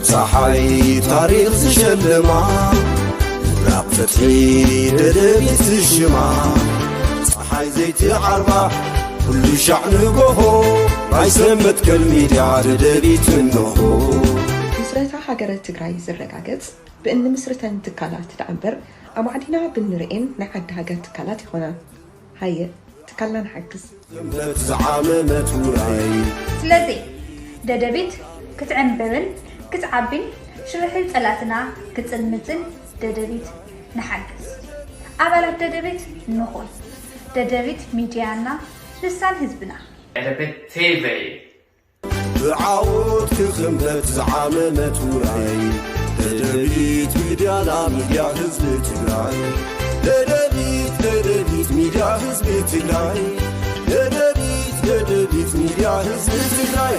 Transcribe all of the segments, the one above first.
صحي تاريخ زشلما راق فتحي ددبيت الجمع صحي زيتي عربة كل شعن قهو عيسمت كالميديا ددبيت النهو مسرتا حقرة تقراي زرقاقت بأن مسرتا تكالات دعنبر أما عدينا بنرئين نعد هاقر تكالات هنا هاي تكالنا نحكس كملت زعامة وراي سلازي ددبيت كتعنبرن كتعبين شرحي تلاتنا كتلمتن ددبيت نحكس أبالات ددبيت نخول ددبيت ميديانا لسان حزبنا ددبيت تيفي بعود كخملت زعامة وراي ددبيت ميديانا ميديا حزب تقراي ددبيت ميديا حزب تقراي ددبيت ميديا حزب تقراي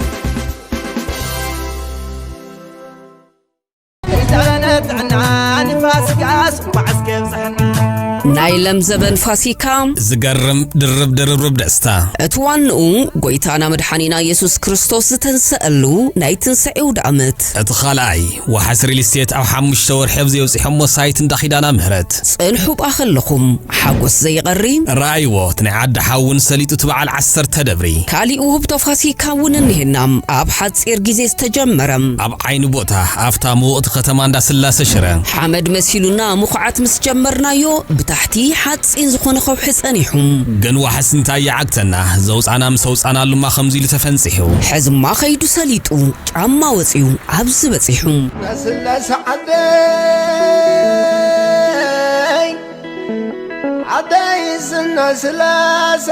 ናይለም ዘበን ፋሲካ ዝገርም ድርብ ደስታ እትዋንኡ ጎይታና መድኃኒና ኢየሱስ ክርስቶስ ዝተንሰአሉ ናይ ትንሣኤው ዳመት እትኻላይ ወሐስ ሪል ስቴት ኣብ 5 ወርሒ ዘውጽሖም ሳይት እንዳኺዳና ምህረት ጽንሑ ባኸለኹም ሓጎስ ዘይቐሪ ራእይዎ ናይ ዓዲ ሓውን ሰሊጡ ትበዓል 10 ደብሪ ካሊኡ ውህብቶ ፋሲካ እውን እንሄናም ኣብ ሓጺር ጊዜ ዝተጀመረም ኣብ ዓይኒ ቦታ ኣፍታ ምውቕቲ ከተማ እንዳስላሰ ሽረ ሓመድ መሲሉና ምኹዓት ምስ ጀመርናዮ ብታሕቲ ሓጺን ዝኾነ ኸውሒ ጸኒሑም ግን ወሐስ እንታይ ይዓግተና ዘውፃና ምሰውፃናሉማ ኸምዚ ኢሉ ተፈንፂሑ ሕዝማ ኸይዱ ሰሊጡ ጫማ ወፂኡ ኣብዚ በፂሑ نسلس عدي سنسلس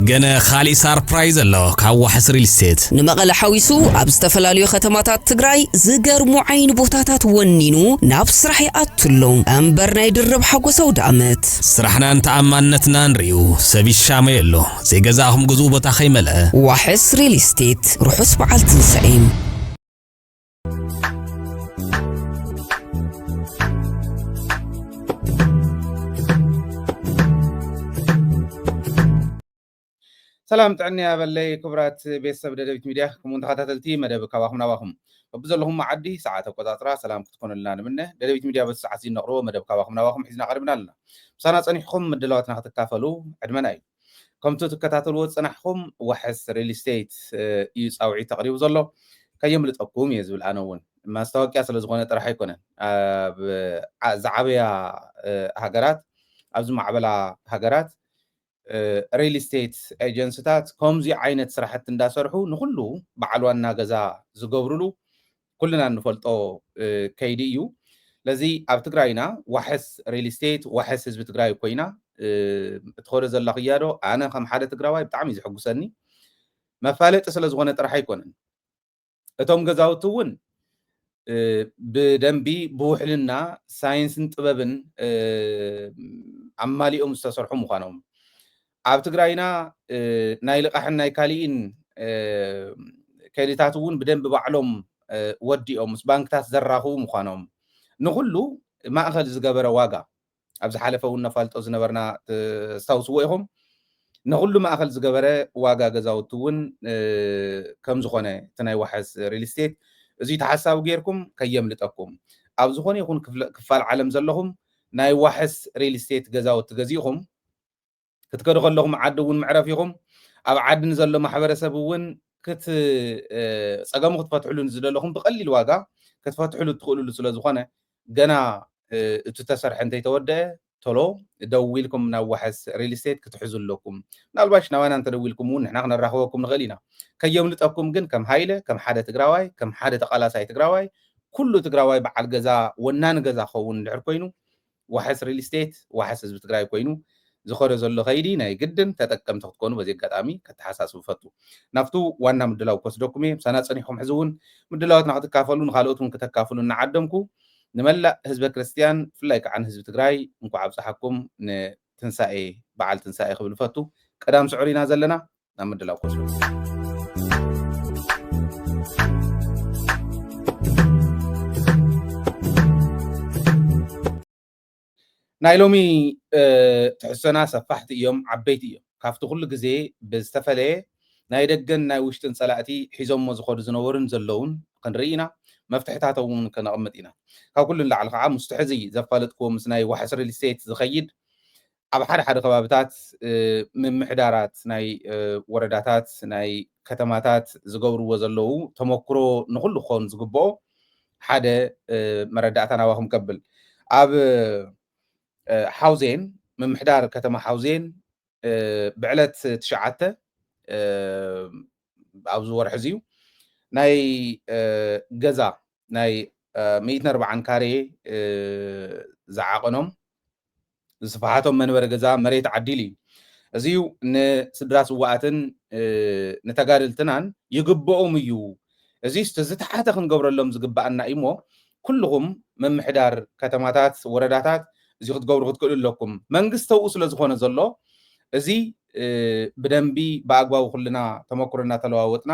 ገነ ኻሊ ሰርፕራይዝ ኣሎ ካብ ወሐስ ሪል ስቴት ንመቐለ ሓዊሱ ኣብ ዝተፈላለዩ ከተማታት ትግራይ ዝገርሙ ዓይኒ ቦታታት ወኒኑ ናብ ስራሕ ይኣትሎ እምበር ናይ ድርብ ሓጎሳው ዳመት ስራሕናን ተኣማንነትና ንሪኡ ሰቢት ሻመየሎ ዘይገዛኹም ግዙ ቦታ ኸይመልአ ወሐስ ሪል ስቴት ርሑስ በዓል ትንሣኤ سلام تعني يا بلي كبرات بيسب ددبيت ميديا كمون تخاتلتي مدب كواخم نواخم وبزلهم معدي ساعات وقطاترا سلام تكون لنا منه ددبيت ميديا بس ساعات نقرو مدب كواخم نواخم حزنا قربنا لنا بسانا صنيحكم مدلواتنا تكافلوا عدمناي كمتو تكتاتلوا صنحكم وحس ريل ستيت يصاوعي تقريب زلو كيملطكم يزبل انون ما استوقيا سلازغونه طرح يكون زعابيا هاجرات ابز معبلا هاجرات ريل ستيت ايجنسيتات كومزي عينت سرحت እንዳሰርሑ ንኩሉ በዓልዋና ገዛ ዝገብሩሉ ኩልና ንፈልጦ ከይዲ እዩ ለዚ ኣብ ትግራይና ዋሕስ ሪል ስቴት ዋሕስ ህዝቢ ትግራይ ኮይና እትኸረ ዘላ ኽያዶ ኣነ ከም ሓደ ትግራዋይ ብጣዕሚ ዝሕጉሰኒ መፋለጢ ስለ ዝኾነ ጥራሕ ኣይኮነን እቶም ገዛውቲ እውን ብደንቢ ብውሕልና ሳይንስን ጥበብን ኣማሊኦም ዝተሰርሑ ምዃኖም ኣብ ትግራይና ናይ ልቃሕን ናይ ካሊኢን ከይድታት እውን ብደንቢ ባዕሎም ወዲኦም ምስ ባንክታት ዘራኽቡ ምዃኖም ንኩሉ ማእኸል ዝገበረ ዋጋ ኣብ ዝሓለፈ እውን ነፋልጦ ዝነበርና ተስታውስዎ ኢኹም ንኩሉ ማእኸል ዝገበረ ዋጋ ገዛውቲ እውን ከም ዝኾነ እቲ ናይ ዋሕስ ሪል ስቴት እዚ ተሓሳቢ ጌርኩም ከየምልጠኩም ኣብ ዝኾነ ይኹን ክፋል ዓለም ዘለኹም ናይ ዋሕስ ሪል ስቴት ገዛውቲ ገዚእኹም ክትከዱ ከለኹም ዓዲ እውን ምዕረፊኹም ኣብ ዓድን ዘሎ ማሕበረሰብ እውን ፀገሙ ክትፈትሕሉ ዝደለኹም ብቐሊል ዋጋ ክትፈትሕሉ ትኽእሉሉ ስለ ዝኾነ ገና እቲ ተሰርሐ እንተይተወደአ ቶሎ ደው ኢልኩም ናብ ዋሕስ ሪል ስቴት ክትሕዙለኩም ምናልባሽ ናባና እንተደዊልኩም እውን ንሕና ክነራኽበኩም ንኽእል ኢና ከየምልጠኩም ግን ከም ሃይለ ከም ሓደ ትግራዋይ ከም ሓደ ተቓላሳይ ትግራዋይ ኩሉ ትግራዋይ በዓል ገዛ ወናኒ ገዛ ክኸውን እንድሕር ኮይኑ ዋሕስ ሪል ስቴት ዋሕስ ህዝቢ ትግራይ ኮይኑ ዝኸረ ዘሎ ኸይዲ ናይ ግድን ተጠቀምቲ ክትኮኑ በዚ ኣጋጣሚ ከተሓሳስቡ ፈቱ ናብቱ ዋና ምድላው ከስደኩም እየ ምሳና ፀኒሕኩም ሕዚ እውን ምድላዋትና ክትካፈሉ ንካልኦት እውን ከተካፍሉ እናዓደምኩ ንመላእ ህዝበ ክርስቲያን ብፍላይ ከዓ ንህዝቢ ትግራይ እንኳዕ ኣብፅሓኩም ንትንሳኤ በዓል ትንሳኤ ክብል ፈቱ ቀዳም ስዑር ኢና ዘለና ናብ ምድላው ከስዱ ናይሎሚ ትሕሰና ሰፋሕቲ እዮም ዓበይቲ እዮም ካብቲ ኩሉ ግዜ ብዝተፈለየ ናይ ደገን ናይ ውሽጥን ጸላእቲ ሒዞሞ ዝኸዱ ዝነበሩን ዘለውን ክንርኢና መፍትሕታት እውን ከነቕምጥ ኢና ካብ ኩሉ ንላዕሊ ከዓ ምስቲ ሕዚ ዘፋለጥክዎ ምስ ናይ ዋሕስ ሪል ስቴት ዝኸይድ ኣብ ሓደ ሓደ ከባቢታት ምምሕዳራት ናይ ወረዳታት ናይ ከተማታት ዝገብርዎ ዘለዉ ተመክሮ ንኩሉ ክኸውን ዝግብኦ ሓደ መረዳእታ ናባኹም ከብል ኣብ ሓውዜን ምምሕዳር ከተማ ሓውዜን ብዕለት 9 ኣብዚ ወርሒ እዚዩ ናይ ገዛ ናይ 140 ካሬ ዝዓቐኖም ዝስፋሓቶም መንበሪ ገዛ መሬት ዓዲል እዩ እዚዩ ንስድራ ስዋኣትን ንተጋድልትናን ይግብኦም እዩ እዚ ዝተዝተሓተ ክንገብረሎም ዝግባአና እሞ ኩልኩም ምምሕዳር ከተማታት ወረዳታት እዚ ክትገብሩ ክትክእሉ ኣለኩም መንግስቲ ተውኡ ስለ ዝኾነ ዘሎ እዚ ብደንቢ ብኣግባቡ ኩልና ተመክሮና ተለዋወጥና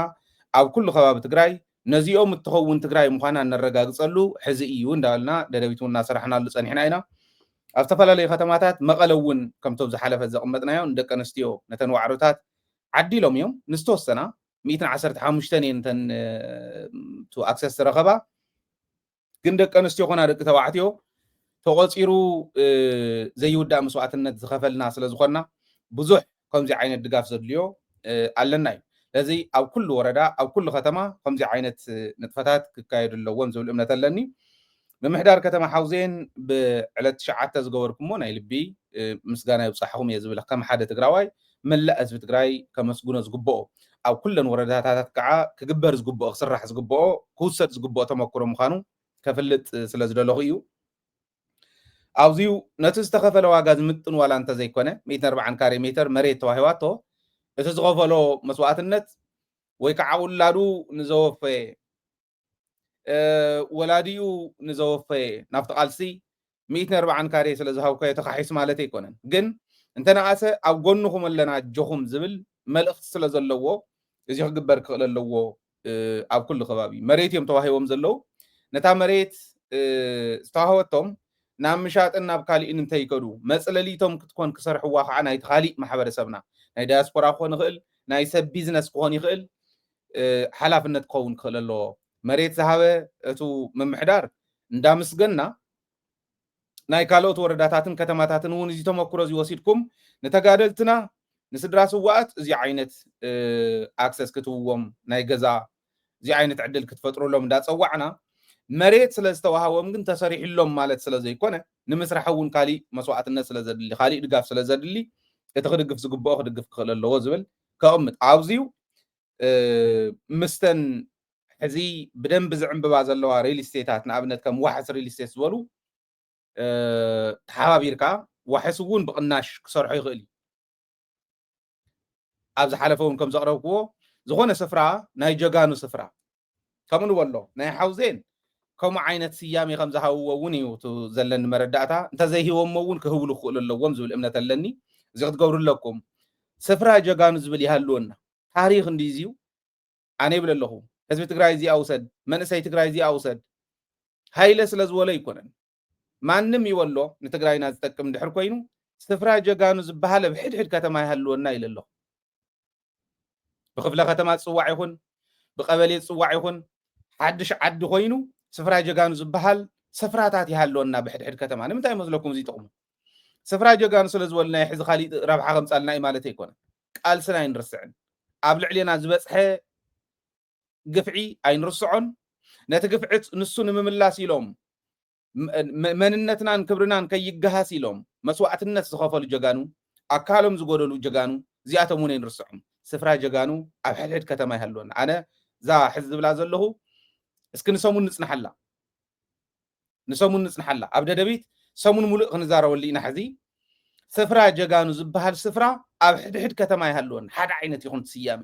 ኣብ ኩሉ ከባቢ ትግራይ ነዚኦም እትኸውን ትግራይ ምዃና ነረጋግፀሉ ሕዚ እዩ እንዳበልና ደደቢት እውን እናሰርሕናሉ ፀኒሕና ኢና ኣብ ዝተፈላለዩ ከተማታት መቐለ እውን ከምቶም ዝሓለፈ ዘቕመጥናዮ ንደቂ ኣንስትዮ ነተን ዋዕሮታት ዓዲሎም እዮም ንዝተወሰና 115 እየን ነተን ኣክሰስ ዝረኸባ ግን ደቂ ኣንስትዮ ኮና ደቂ ተባዕትዮ ተቆፂሩ ዘይውዳእ መስዋዕትነት ዝኸፈልና ስለ ዝኾንና ብዙሕ ከምዚ ዓይነት ድጋፍ ዘድልዮ ኣለና እዩ ለዚ ኣብ ኩሉ ወረዳ ኣብ ኩሉ ከተማ ከምዚ ዓይነት ንጥፈታት ክካየዱ ኣለዎም ዝብል እምነት ኣለኒ ምምሕዳር ከተማ ሓውዜን ብዕለት 9 ዝገበርኩሞ ናይ ልቢ ምስጋና ይብፃሕኩም እየ ዝብል ከም ሓደ ትግራዋይ መላእ ህዝቢ ትግራይ ከመስግኖ ዝግብኦ ኣብ ኩለን ወረዳታት ከዓ ክግበር ዝግብኦ ክስራሕ ዝግብኦ ክውሰድ ዝግብኦ ተመክሮ ምዃኑ ከፍልጥ ስለ ዝደለኹ እዩ ኣብዚዩ ነቲ ዝተኸፈለ ዋጋ ዝምጥን ዋላ እንተዘይኮነ 140 ካሬ ሜትር መሬት ተዋሂባቶ እቲ ዝኸፈሎ መስዋዕትነት ወይ ከዓ ውላዱ ንዘወፈ ወላዲኡ ንዘወፈ ናብቲ ቃልሲ 140 ካሬ ስለ ዝሃብከዮ ተኻሒስ ማለት ኣይኮነን ግን እንተነኣሰ ኣብ ጎንኹም ኣለና ጆኹም ዝብል መልእኽቲ ስለ ዘለዎ እዚ ክግበር ክኽእል ኣለዎ ኣብ ኩሉ ከባቢ መሬት እዮም ተዋሂቦም ዘለዉ ነታ መሬት ዝተዋህበቶም ናብ ምሻጥን ናብ ካሊእን እንተይከዱ መፅለሊቶም ክትኮን ክሰርሕዋ ከዓ ናይቲ ካሊእ ማሕበረሰብና ናይ ዳያስፖራ ክኾን ይኽእል ናይ ሰብ ቢዝነስ ክኾን ይኽእል ሓላፍነት ክኸውን ክኽእል ኣለዎ መሬት ዝሃበ እቱ ምምሕዳር እንዳምስገና ናይ ካልኦት ወረዳታትን ከተማታትን እውን እዚ ተመክሮ ዝወሲድኩም ንተጋደልትና ንስድራ ስዋኣት እዚ ዓይነት ኣክሰስ ክትውዎም ናይ ገዛ እዚ ዓይነት ዕድል ክትፈጥሩሎም እንዳፀዋዕና መሬት ስለ ዝተዋሃቦም ግን ተሰሪሕሎም ማለት ስለ ዘይኮነ ንምስራሕ እውን ካሊእ መስዋዕትነት ስለ ዘድሊ ካሊእ ድጋፍ ስለ ዘድሊ እቲ ክድግፍ ዝግብኦ ክድግፍ ክኽእል ኣለዎ ዝብል ከቕምጥ ኣብዚዩ ምስተን ሕዚ ብደንቢ ዝዕንብባ ዘለዋ ሪል ስቴታት ንኣብነት ከም ዋሕስ ሪል ስቴት ዝበሉ ተሓባቢርካ ዋሕስ እውን ብቕናሽ ክሰርሖ ይኽእል እዩ ኣብ ዝሓለፈ እውን ከም ዘቕረብክዎ ዝኾነ ስፍራ ናይ ጀጋኑ ስፍራ ከምኡ ንበሎ ናይ ሓውዜን ከምኡ ዓይነት ስያሜ ከም ዝሃብዎ እውን እዩ ዘለኒ መረዳእታ እንተዘይሂቦሞ እውን ክህብሉ ክኽእሉ ኣለዎም ዝብል እምነት ኣለኒ እዚ ክትገብሩ ኣለኩም ስፍራ ጀጋኑ ዝብል ይሃልወና ታሪክ እንዲዝዩ ኣነ ይብል ኣለኹ ህዝቢ ትግራይ እዚ ኣውሰድ መንእሰይ ትግራይ እዚ ኣውሰድ ሃይለ ስለ ዝበሎ ይኮነን ማንም ይወሎ ንትግራይና ዝጠቅም ድሕር ኮይኑ ስፍራ ጀጋኑ ዝበሃለ ብሕድሕድ ከተማ ይሃልወና ኢለ ኣለኹ ብክፍለ ከተማ ፅዋዕ ይኹን ብቀበሌ ፅዋዕ ይኹን ሓድሽ ዓዲ ኮይኑ ስፍራ ጀጋኑ ዝበሃል ስፍራታት ይሃልወና ብሕድሕድ ከተማ ንምንታይ መስለኩም እዚ ጥቕሙ ስፍራ ጀጋኑ ስለ ዝበልና ሕዚ ካሊእ ረብሓ ከምፃልና እዩ ማለት ኣይኮነን ቃልስና ኣይንርስዕን ኣብ ልዕልና ዝበፅሐ ግፍዒ ኣይንርስዖን ነቲ ግፍዒት ንሱ ንምምላስ ኢሎም መንነትናን ክብርናን ከይገሃስ ኢሎም መስዋዕትነት ዝኸፈሉ ጀጋኑ ኣካሎም ዝጎደሉ ጀጋኑ እዚኣቶም እውን ኣይንርስዖም ስፍራ ጀጋኑ ኣብ ሕድሕድ ከተማ ይሃልወና ኣነ እዛ ሕዚ ዝብላ ዘለኹ እስኪ ንሰሙን ንፅናሓላ ኣብ ደደቢት ሰሙን ሙሉእ ክንዛረበሉ ኢና ሕዚ ስፍራ ጀጋኑ ዝበሃል ስፍራ ኣብ ሕድሕድ ከተማ ይሃልወና ሓደ ዓይነት ይኹን ስያሜ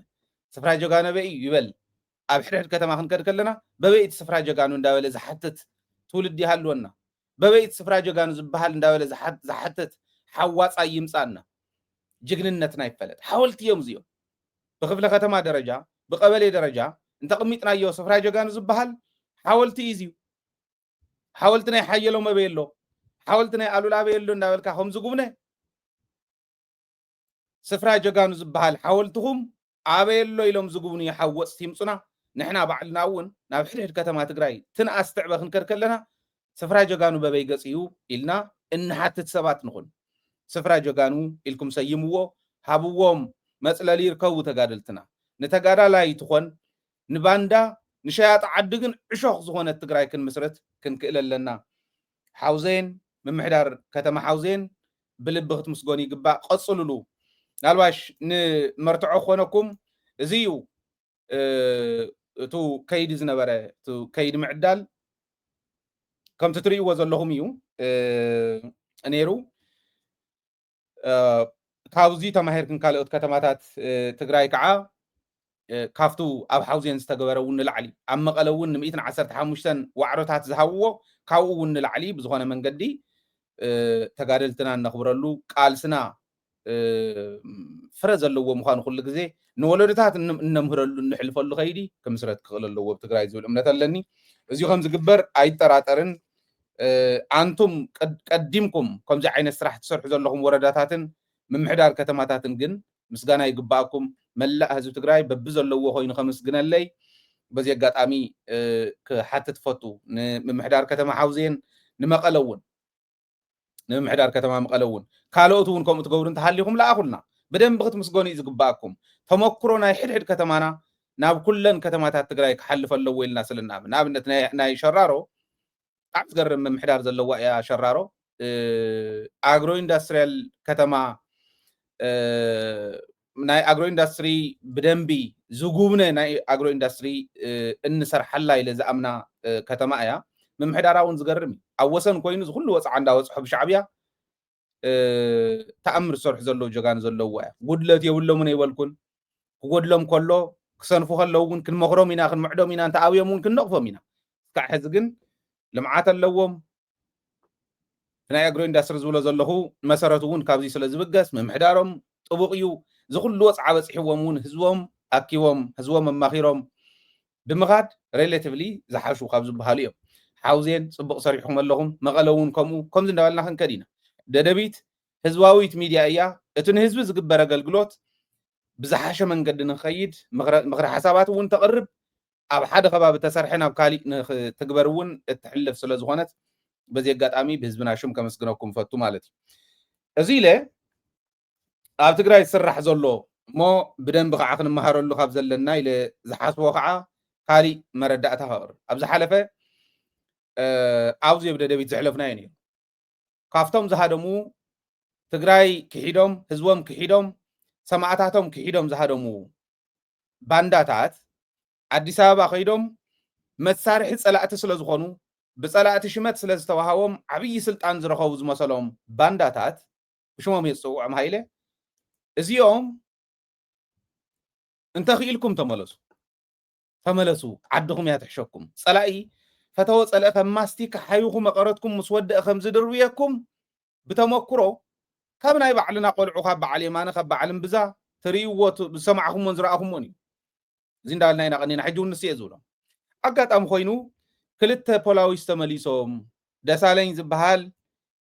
ስፍራ ጀጋኑ በይ ይበል ኣብ ሕድሕድ ከተማ ክንከድ ከለና በበይቲ ስፍራ ጀጋኑ እንዳበለ ዝሓትት ትውልድ ይሃልወና በበይቲ ስፍራ ጀጋኑ ዝበሃል እንዳበለ ዝሓትት ሓዋፃይ ይምፃና ጅግንነትና ይፈለጥ ሓወልቲ እዮም እዚኦም ብክፍለ ከተማ ደረጃ ብቀበሌ ደረጃ እንተቕሚጥናዮ ስፍራ ጀጋኑ ዝበሃል ሓወልቲ እዩ ሓወልቲ ናይ ሓየሎም ኣበየሎ ሓወልቲ ናይ ኣሉላ ኣበየሎ እንዳበልካ ከም ዝጉብነ ስፍራ ጀጋኑ ዝበሃል ሓወልትኹም عابيلو إلهم زقوني حوص تيمصنا نحنا بعلنا ون نابحر الكتمات تجراي تنقص تعبخ نكركل لنا سفرا جوجانو ببيقصيو إلنا إن حتى سبات نخون سفرا جوجانو إلكم سيموو هابوهم مثلا يركبوا تجادلتنا نتجادل لا يتخون نباندا نشاط عدقن عشوق زخونة تجراي كن مسرت كن كإلا لنا حوزين من محدار كتما حوزين بلبغت مسقوني قبا قصلوا له نالواش نمرتعو خونكم زيو تو كيد زنبره تو كيد معدال كم تتريو وزلهم يو نيرو كاوزي تماهر كن كالوت كتماتات تجراي كعا كافتو أب حوزين استجبرون العلي أما قالون 115 وعرتات زهوو كاوون العلي بزغنا من قدي تجارلتنا نخبرلو قال سنا فرز اللو مخان كل جزء نولدتات نمهرلو نحلفلو خيدي كمسرت كغللو بتجراي زول أمنة لني زي خمس جبر أي تراترن أنتم قدمكم كم زي عين السرح تصرح زلهم ورداتاتن من محدار كتماتاتن جن مسجانا يجباكم ملا هذا تجراي ببزل لو هو ينخمس جنا لي بزي قات أمي كحتى تفتو من محدار كتما حوزين نمقلون نمحدار كتما مقلون كالوتون كم تقولون تحليهم لا أقولنا بدن بغت مسجوني يجباكم تمكرونا يحد كتمانا ناب كلن كتماتات تجراي كحلف اللو الناس للناب ناب ناي شرارو عبد قرر من محدار زلوا يا شرارو أجرو إندستريال كتما ناي أجرو إندستري بدنبي زوجومنا ناي أجرو إندستري إن سر حلا إلى زأمنا كتما يا من محدارون زقرمي أوسن كوينز كله وص عنده وص حب شعبية تأمر صرح زلوا جان زلوا قدلت يولو من يولكن قدلهم كله كسن فوق اللون كن مغرمينا كن معدومينا أنت أويا ممكن نقفمينا كحزقن لمعات اللوم ناي أجرو إندستري زولا زلهو مسارتون كابزي سلز بقس من محدارهم طبقيو زخل لوص عبس حوامون هزوم أكيوم هزوم مخيرهم بمغاد ريلاتيفلي زحاشو خابزو بحاليهم حاوزين صبق صريحهم اللهم مغلون كم زين دولنا خن كدينا ددبيت هزواويت ميديا إياه اتن هزب زقبر أقلقلوت بزحاشة من قد نخيد مغر حسابات ون تقرب أب حد خباب تسرحنا بكالي تقبرون التحلف سلازوانت بزي قات أمي بهزبنا شم كمسكناكم فتو مالتي أزيله أب تقرأي تسرح زلو مو بدن بقعقن مهارو اللو خاب زلنا إلى زحاس وقعة كالي مردأتها هار أبز حلفة عاوز يبدأ دبيت زحلفنا يعني كافتهم زهادمو تقرأي كحيدهم هزوهم كحيدهم سماعتاتهم كحيدهم زهادمو بانداتات عدي سابا خيدهم مسارح صلاة سلازخونو بصلاة شمت سلازتوهاوم عبي سلطان زرخو زمسلهم بانداتات شو ما يصوع عم هايله ازيوم انت خيلكم تملسوا عدهم يا تحشكم صلاي فتو صلاة فماستيك حيوكم مقرتكم مسود خمز درويكم بتمكرو كم ناي بعلنا قلعو خب علي ما نخب علم بزا تريوت بسمعهم منزراهم مني زين دالنا ينقنينا حجون نسي يزولهم أقات خوينو كلت بولاويس تمليسهم دسالين زبهال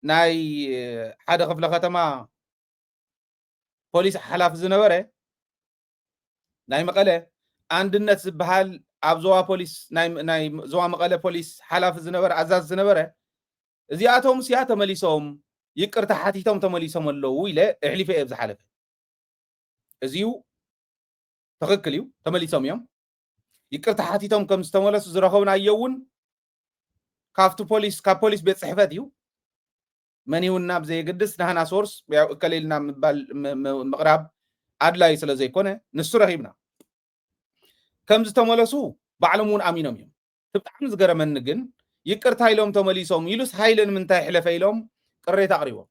ناي حدا خفل ختما بوليس حلاف زنبره ناي مقاله عندنا زبهال أبزوا بوليس ناي زوا مقاله بوليس حلاف زنبره عزاز زنبره زياتهم سيات تمليسهم يقر تحتيتهم تمليسهم اللو ويله احلي في ابز حلفه ازيو تخكليو تمليسهم يوم يقر تحتيتهم كم استملسوا زرخونا يون كافتو بوليس كابوليس بيت صحفتيو منيونا بزي قدس نحنا سورس كليلنا مقراب عدلاي سلا زي كونه نسو رخيبنا كم استملسوا بعلمون امينهم يوم تبتعم زغره منغن يقر تايلهم تمليسهم يلوس هايلن من تاي حلفيلهم قريت أقريبا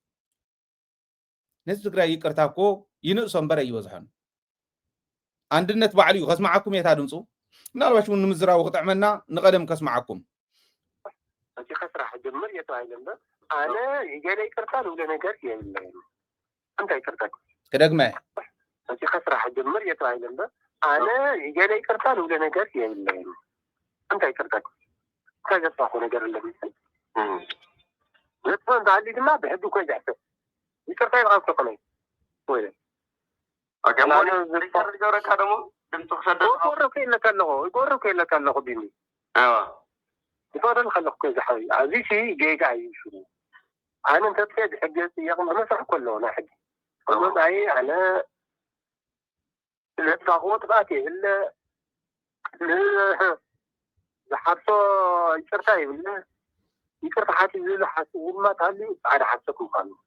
ناس تقرأ يكرتاكو ينقصون برا يوزحن عندنا تبعليو خسمعكم يتادمصو نالواش من مزرا وقطع منا نقدم كسمعكم أنت خسرة حجمر يتعلم ده أنا يجي يكرتال ولا نجار يلا أنت يكرتاك كدق ما أنت خسرة حجمر يتعلم ده أنا يجي يكرتال ولا نجار يلا أنت يكرتاك كذا صح نجار اللي بيسمع يتفهم ده اللي ما بحبه كويس عفوا يكرتاي غلط قليل وين أنا زريكار جورا كادمو دمتو خدم قرك إلا كله قرك إلا كله بيني يفضل خلق كذا حي هذه شيء جاي جاي شو أنا أنت تفيد حاجات يوم أنا صح كله أنا حاجة أنا بعي أنا الضغوط باتي إلا لحظة يكرتاي ولا يكرت حاتي زي لحظة ما تعلي على حسكم خالو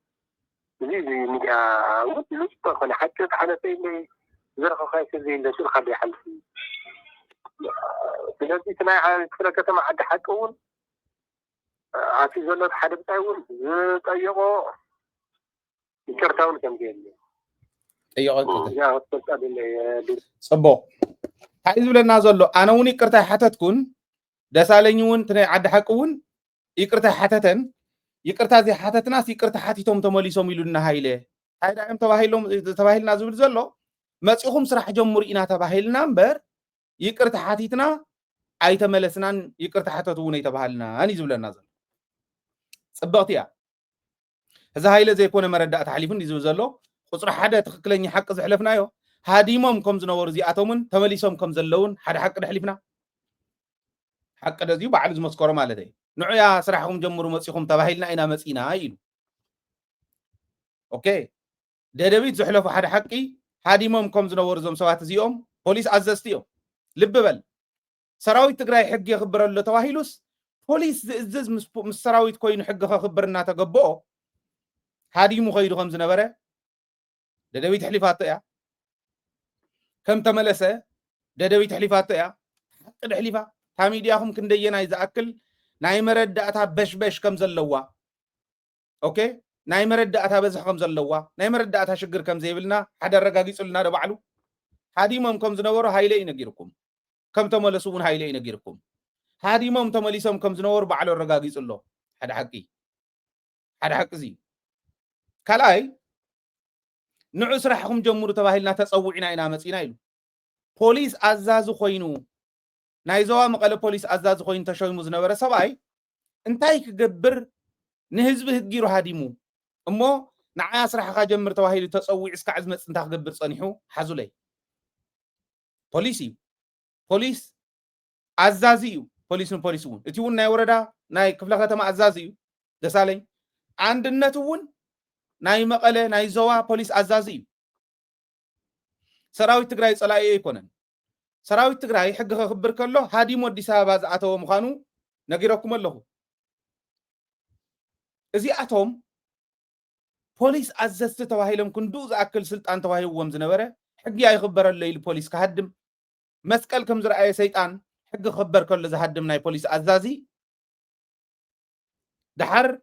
زي ميديا وش تكون حتى أنا في زرقة خايسة زي اللي شو خلي حل بلادي تماع كفرة كتما حد حكون عاتي زلت حد بتاعون طيقو يكرتاون كم جيل يا صبو حيز لنا زلو أنا وني كرتا حتتكون دسالني ون تني عد حكون يكرتا حتتن يكرتا زي حتتنا يكرتا حتيتهم تمليسهم يلونا هايله هايدا ام تباهلنا زبل زلو مصيخم سراح جمهور إنا تباهلنا امبر يكرتا حتيتنا أي تملسنا يكرتا حتتون يتباهلنا أني زبلنا زلو صبغتيا هذا هايله زي يكون مردات حليفن دي زبل زلو قصر حدا تخكلني حق زحلفنايو هاديمم كم زنور زياتهم تمليسهم كم زلون حدا حق دحلفنا حق دزي بعد زمسكر مالتي نعيا سراحهم جمروا مصيخم تباهلنا إنا مسينا يلو اوكي ددبيت زحلف حدا حقي هاديمم كم زنور زم سوات زيهم بوليس عززتيو لب بل سراويت تግራይ ሕጊ يخبرله ተባሂሉስ ፖሊስ ዝዝ ምስ ሰራዊት ኮይኑ ሕጊ ከخبرና ተገበኦ ሃዲሙ ኸይዱ ከም ዝነበረ ደደቢት ሕሊፋቶ ያ ከም ተመለሰ ደደቢት ሕሊፋቶ ያ حق ሕሊፋ ታሚዲያኹም ክንደየናይ ዝኣክል ናይ መረዳእታ በሽበሽ ከም ዘለዋ ኦኬ ናይ መረዳእታ በዝሕ ከም ዘለዋ ናይ መረዳእታ ሽግር ከም ዘይብልና ሓደ ረጋጊጹልና ደባዕሉ ሃዲሞም ከም ዝነበሩ ሃይለ ይነግርኩም كم تملسون هاي لين غيركم هادي مم تملسهم كم زنور بعلو رغاغيص الله هذا حق زي كلاي نعو سرحكم جمهور تباهلنا تصوعنا انا مصينا يلو بوليس ازاز خوينو نايزوا مقله بوليس ازاز خوين تشويمو زنبره سباي انتاي كغبر نحزب هدغيرو هاديمو امو نعا سرحخا جمهور تباهل تصوع اسك عزمت انت كغبر صنيحو حزولي بوليس عزازيو بوليسون اتيون ناي وردا ناي كفلا ከተማ عزازيو دسالين عندنتون ناي مقله ناي زوا بوليس عزازيو سراويت تግራይ ጸላኢ ይኮነን سراويت تግራይ ሕጊ ከخبر ከሎ ሃዲሞ አዲስ አበባ ዝኣተው ምዃኑ ነጊረኩም ኣለኹ እዚኣቶም ፖሊስ አዘዝቲ ተዋሂሎም ክንዱ ዝኣክል ስልጣን ተዋሂዎም ዝነበረ ሕጊ ኣይኽበረለ ኢሉ ፖሊስ ከሃድም مسكال كم زرعي سيطان حق خبر كل زهدم ناي بوليس عزازي دحر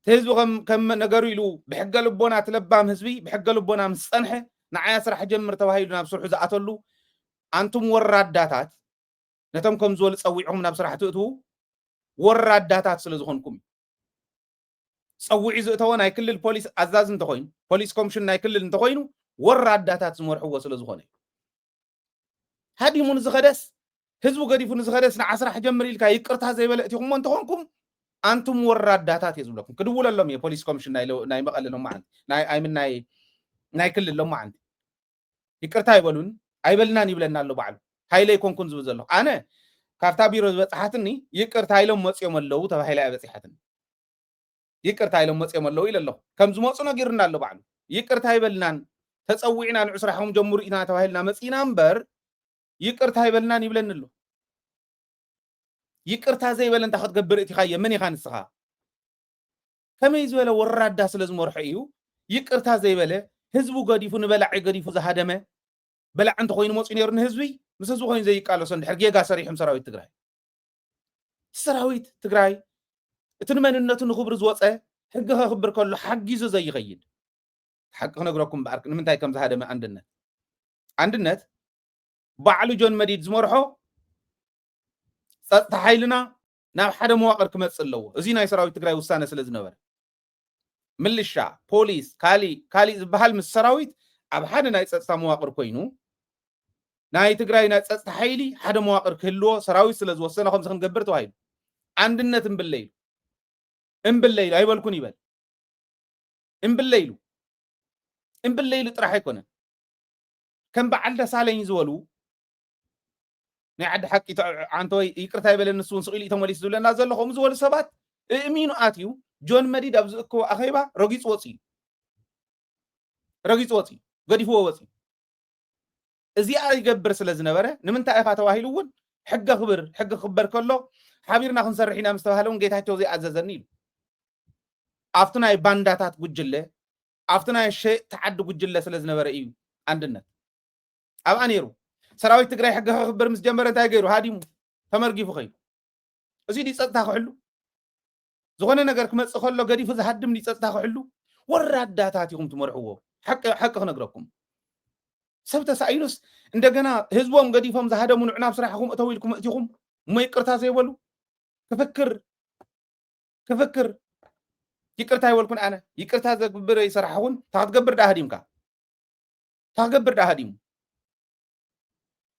تهزو كم نقروا يلو بحق لبونا تلبام هزبي بحق لبونا مصنحه نعيا سرح جمر تواهيدنا بسرح زعتلو انتم وراد داتات نتم كم زول تصويعهم بسرح تؤتو وراد داتات سلازخونكم تصويع زؤتو ناي كل البوليس عزاز انتخوين بوليس كومشن ناي كل انتخوينو وراد داتات سمرحو سلازخوني هادي من زغدس حزب غديفون زغدس نعسرح جمر لكا يقرتا زي بلاتيكم انتكونكم انتم وراداتات يزبلكم كدول لهم يا بوليس كومشن ناي مقل لهم عند ناي اي من ناي كل لهم عند يقرتا يبلون ايبلنا يبلنا له بعل هايله يكونكم زبزلو انا كارتا بيرو بصحاتني يقرتا يلهم مصيوم لو تباهيلا بصحاتني يقرتا يلهم مصيوم لو يلله كم زمصو نغيرنا له بعل يقرتا يبلنا تصوعنا نعسرحهم جمهور انا تباهيلنا مصينا امبر يقرتا يبلنا يبلنلو يقرتا زي بلن تاخد قبر اتخايه من يخان السخا كما يزوله ورادا سلازم ورحيو يقرتا زي بله حزبو غديفو نبلع غديفو زهدمه بلع انت خوين موصين يرن حزبي مسزو خوين زي قالو سند حرجيغا صريحم سراويت تግራይ اتن مننتو نخبر زوصه حقها خبر كله حق يزو زي يغيد حق نغركم بارك نمنتاي كم زهدمه عندነት بعلو جون مديد زمرحو تحايلنا ناب حدا مواقر كمص لو ازي ناي سراويت تግራይ وسانه ስለዝነበረ ملشا بوليس كالي زبحال مس سراويت اب حدا ناي ጸጥታ مواقر ኮይኑ ناي تግራይ ناي ጸጥታ حيلي حدا مواقر كلو سراويت ስለዝወሰነ ከም ዝንገብር ተዋሂሉ አንድነት እምብለይሉ አይበልኩን ይበል እምብለይሉ ጥራሕ አይኮነ كم بعد سالين زولو نعد حق عنتوي يقرتا يبل النسون سقيل يتمليس دولنا زلخم زول سبات امينو اتيو جون مديد ابزكو اخيبا رغيص وصي غديفو وصي ازي يقبر سلازنبره نمنتا اخا تواهيلون حق خبر كله حبيرنا خنسرحينا مستوهلون جيتاچو زي عززني افتنا بانداتات ጉጅለ افتنا شيء تعد ጉጅለ سلازنبره እዩ አንድነት اب انيرو سراويت تግራይ حق خبر مس جمره انت غيرو هاديمو تمرغيفو خي ازي دي صدتا خحلو زغونه ነገር كمص خلو غديف زحدم دي صدتا خحلو ወራዳታት ይሁም ትመርحዎ حق خنغركم سبت ساينوس እንደገና ህዝቦም ገዲፎም زحدمو ንዕና ስራሕኩም እተውልኩም እቲኩም ሞይ ቅርታ ዘይበሉ كفكر ይቅርታ ይወልኩን አነ ይቅርታ ዘግብር ይሰራحون ታትገብር ዳሃዲም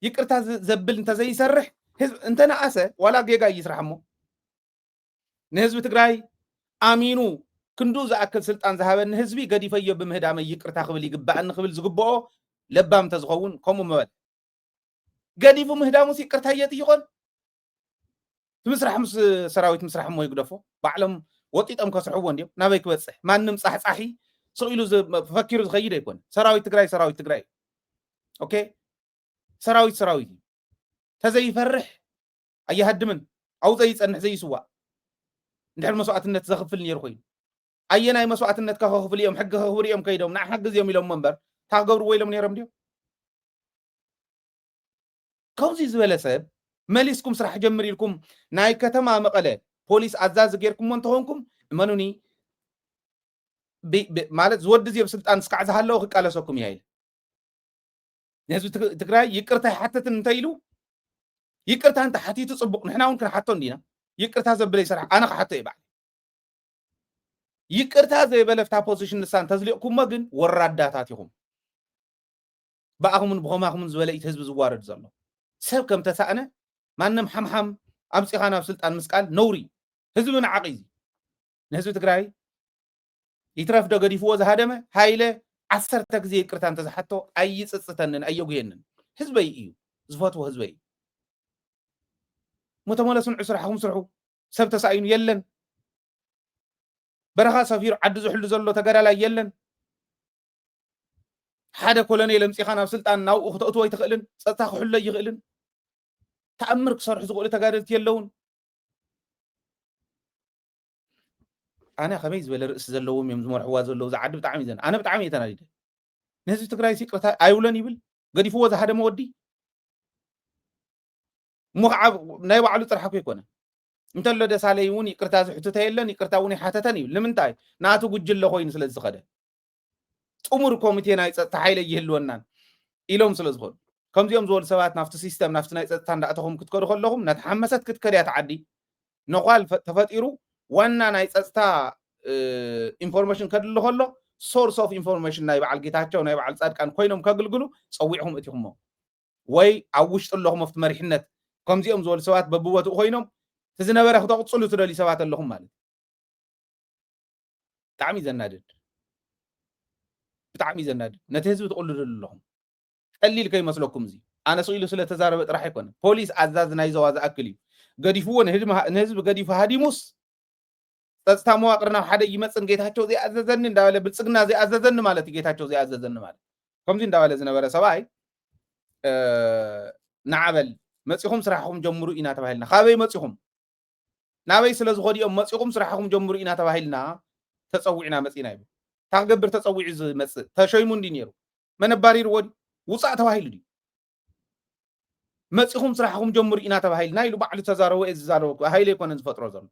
ይቅርታ ዘብል እንተ ዘይሰርሕ ህዝብ እንተ ነአሰ ወላ ጌጋ ይስራሕሞ ንህዝብ ትግራይ አሚኑ ክንዱ ዘአክል ስልጣን ዘሃበን ህዝቢ ገዲፈዮ በምህዳመ ይቅርታ ክብል ይግባእን ክብል ዝግበኦ ለባም ተዝኸውን ከምኡ መበል ገዲፉ ምህዳሙ ይቅርታ ይጥይቆን ትምስራሕ ምስ ሰራዊት ምስራሕ ሞ ይግደፎ ባዕሎም ወጢጦም ከስሕዎ እንዲም ናበይ ክበጽሕ ማንም ጻሕጻሒ ስኢሉ ፈኪሩ ዝኸይድ አይኮን ሰራዊት ትግራይ ኦኬ ሰራዊት ተዘይፈርሕ አየሃድምን አው ዘይጸንሕ ዘይስዋ እንድሕር መስዋዕትነት ዘኽፍል ነይሩ ኮይኑ አየናይ መስዋዕትነት ከኽፍል እዮም ሕግ ከኽብር እዮም ከይዶም ንዓ ሕግ እዮም ኢሎም መንበር ታገብሩ ወይሎም ነይሮም ዲዮም ከውዚ ዝበለ ሰብ መሊስኩም ስራሕ ጀምር ኢልኩም ናይ ከተማ መቐለ ፖሊስ አዛዝ ገይርኩም እንተኾንኩም እመኑኒ ማለት ዝወዲ እዚ ስልጣን ስካዕ ዝሃለዎ ክቃለሰኩም ይሃይል نهزو تግራይ ይቅርታ ሓተትን እንተይሉ ይቅርታ እንተ ሓቲቱ ጽቡቕ ንሕናውን ክንሓቶ እንዲና ይቅርታ ዘብለ ይስራሕ አነ ክሓቶ ይባዕ ይቅርታ ዘይበለፍታ ፖዚሽን ንሳን ተዝሊቕኩሞ ግን ወራዳታት ይኹም በአኹምን ብኸማኹምን ዝበለኢት ህዝቢ ዝዋረድ ዘሎ ሰብ ከም ተሳእነ ማንም ሓምሓም አምፂኻ ናብ ስልጣን ምስቃል ነውሪ ህዝቢ ንዓቂ ንህዝቢ ትግራይ ይትረፍዶ ገዲፍዎ ዝሃደመ ሃይለ 10 ግዜ ይቅርታ እንተዝሓቶ አይጽጽተንን አየጉየንን ህዝበይ እዩ ዝፈትዎ ህዝበይ متملسون عسرحهم سرحو سبت ساينو يلن برخا سفير عد زحل زلو تغدالا يلن حدا كولونيل امصيخا ናብ ስልጣን ናው እኽተእትዎ ይትኽእልን ጸጥታ ክሕሎ ይኽእልን ተአምር ክሰርሑ ዝኽእሉ ተጋደልቲ የለውን አነ ከመይ ዝበለ ርእሲ ዘለዎም እዮም ዝመርሕዋ ዘለዉ ዝዓዲ ብጣዕሚ ዘን አነ ብጣዕሚ የተናዲደ ነህዝቢ ትግራይ ሲቅርታ አይውለን ይብል ገዲፍዎ ዝሃደመ ወዲ مخعب ناي بعلو طرحكو يكون انت لو دساليون يقرتا زحتته يلن يقرتا وني حاتتن يبل لمنتاي ناتو ጉጅለ ኮይኑ ስለዝኸደ ጥሙር ኮሚቴ ናይ ጸጥታ ኃይለ ይህልወናን ኢሎም ስለዝኾኑ ከምዚኦም ዝበሉ ሰባት ናፍቲ ሲስተም ናፍቲ ናይ ጸጥታ እንዳእተኹም ክትከዱ ከለኹም ናተሐመሰት ክትከድያ ተዓዲ ነኳል ተፈጢሩ ዋና ናይ ጸጥታ ኢንፎርሜሽን ከድሉ ከሎ ሶርስ ኦፍ ኢንፎርሜሽን ናይ በዓል ጌታቸው ናይ በዓል ጻድቃን ኮይኖም ከግልግሉ ጸዊዕሁም እቲኹም ወይ አውሽጥ ለኹም ፍት መሪሕነት ከምዚኦም ዝበሉ ሰባት በብቦትኡ ኮይኖም ተዝነበረ ክተቕጽሉ ትደሊ ሰባት ኣለኹም ማለት ብጣዕሚ ዘናድድ ነቲ ህዝቢ ትቕልሉ ኣለኹም ቀሊል ከይመስለኩም እዚ ኣነ ስኢሉ ስለ ተዛረበ ጥራሕ ኣይኮነ ፖሊስ ኣዛዝ ናይ ዞባ ዝኣክል እዩ ገዲፍዎ ንህዝቢ ገዲፉ ሃዲሙስ ጸጥታ መዋቅርና ሓደ ይመፅን ጌታቸው ዘይኣዘዘኒ እንዳበለ ብልጽግና ዘይኣዘዘኒ ማለት እዩ ጌታቸው ዘይኣዘዘኒ ማለት ከምዚ እንዳበለ ዝነበረ ሰብኣይ ናዕበል መጽኹም ስራሕኩም ጀምሩ ኢና ተባሂልና ካበይ መጽኹም ናበይ ስለ ዝኸዲኦም መጽኹም ስራሕኩም ጀምሩ ኢና ተባሂልና ተጸዊዕና መጽና ይብል ታገብር ተጸዊዕ ዝመጽእ ተሸይሙ እንዲ ነይሩ መነባሪር ወዲ ውጻእ ተባሂሉ ዲ መጽኹም ስራሕኩም ጀምሩ ኢና ተባሂልና ኢሉ ባዕሉ ተዛረበ ዝዛረበ ሃይለ ይኮነ ዝፈጥሮ ዘሎ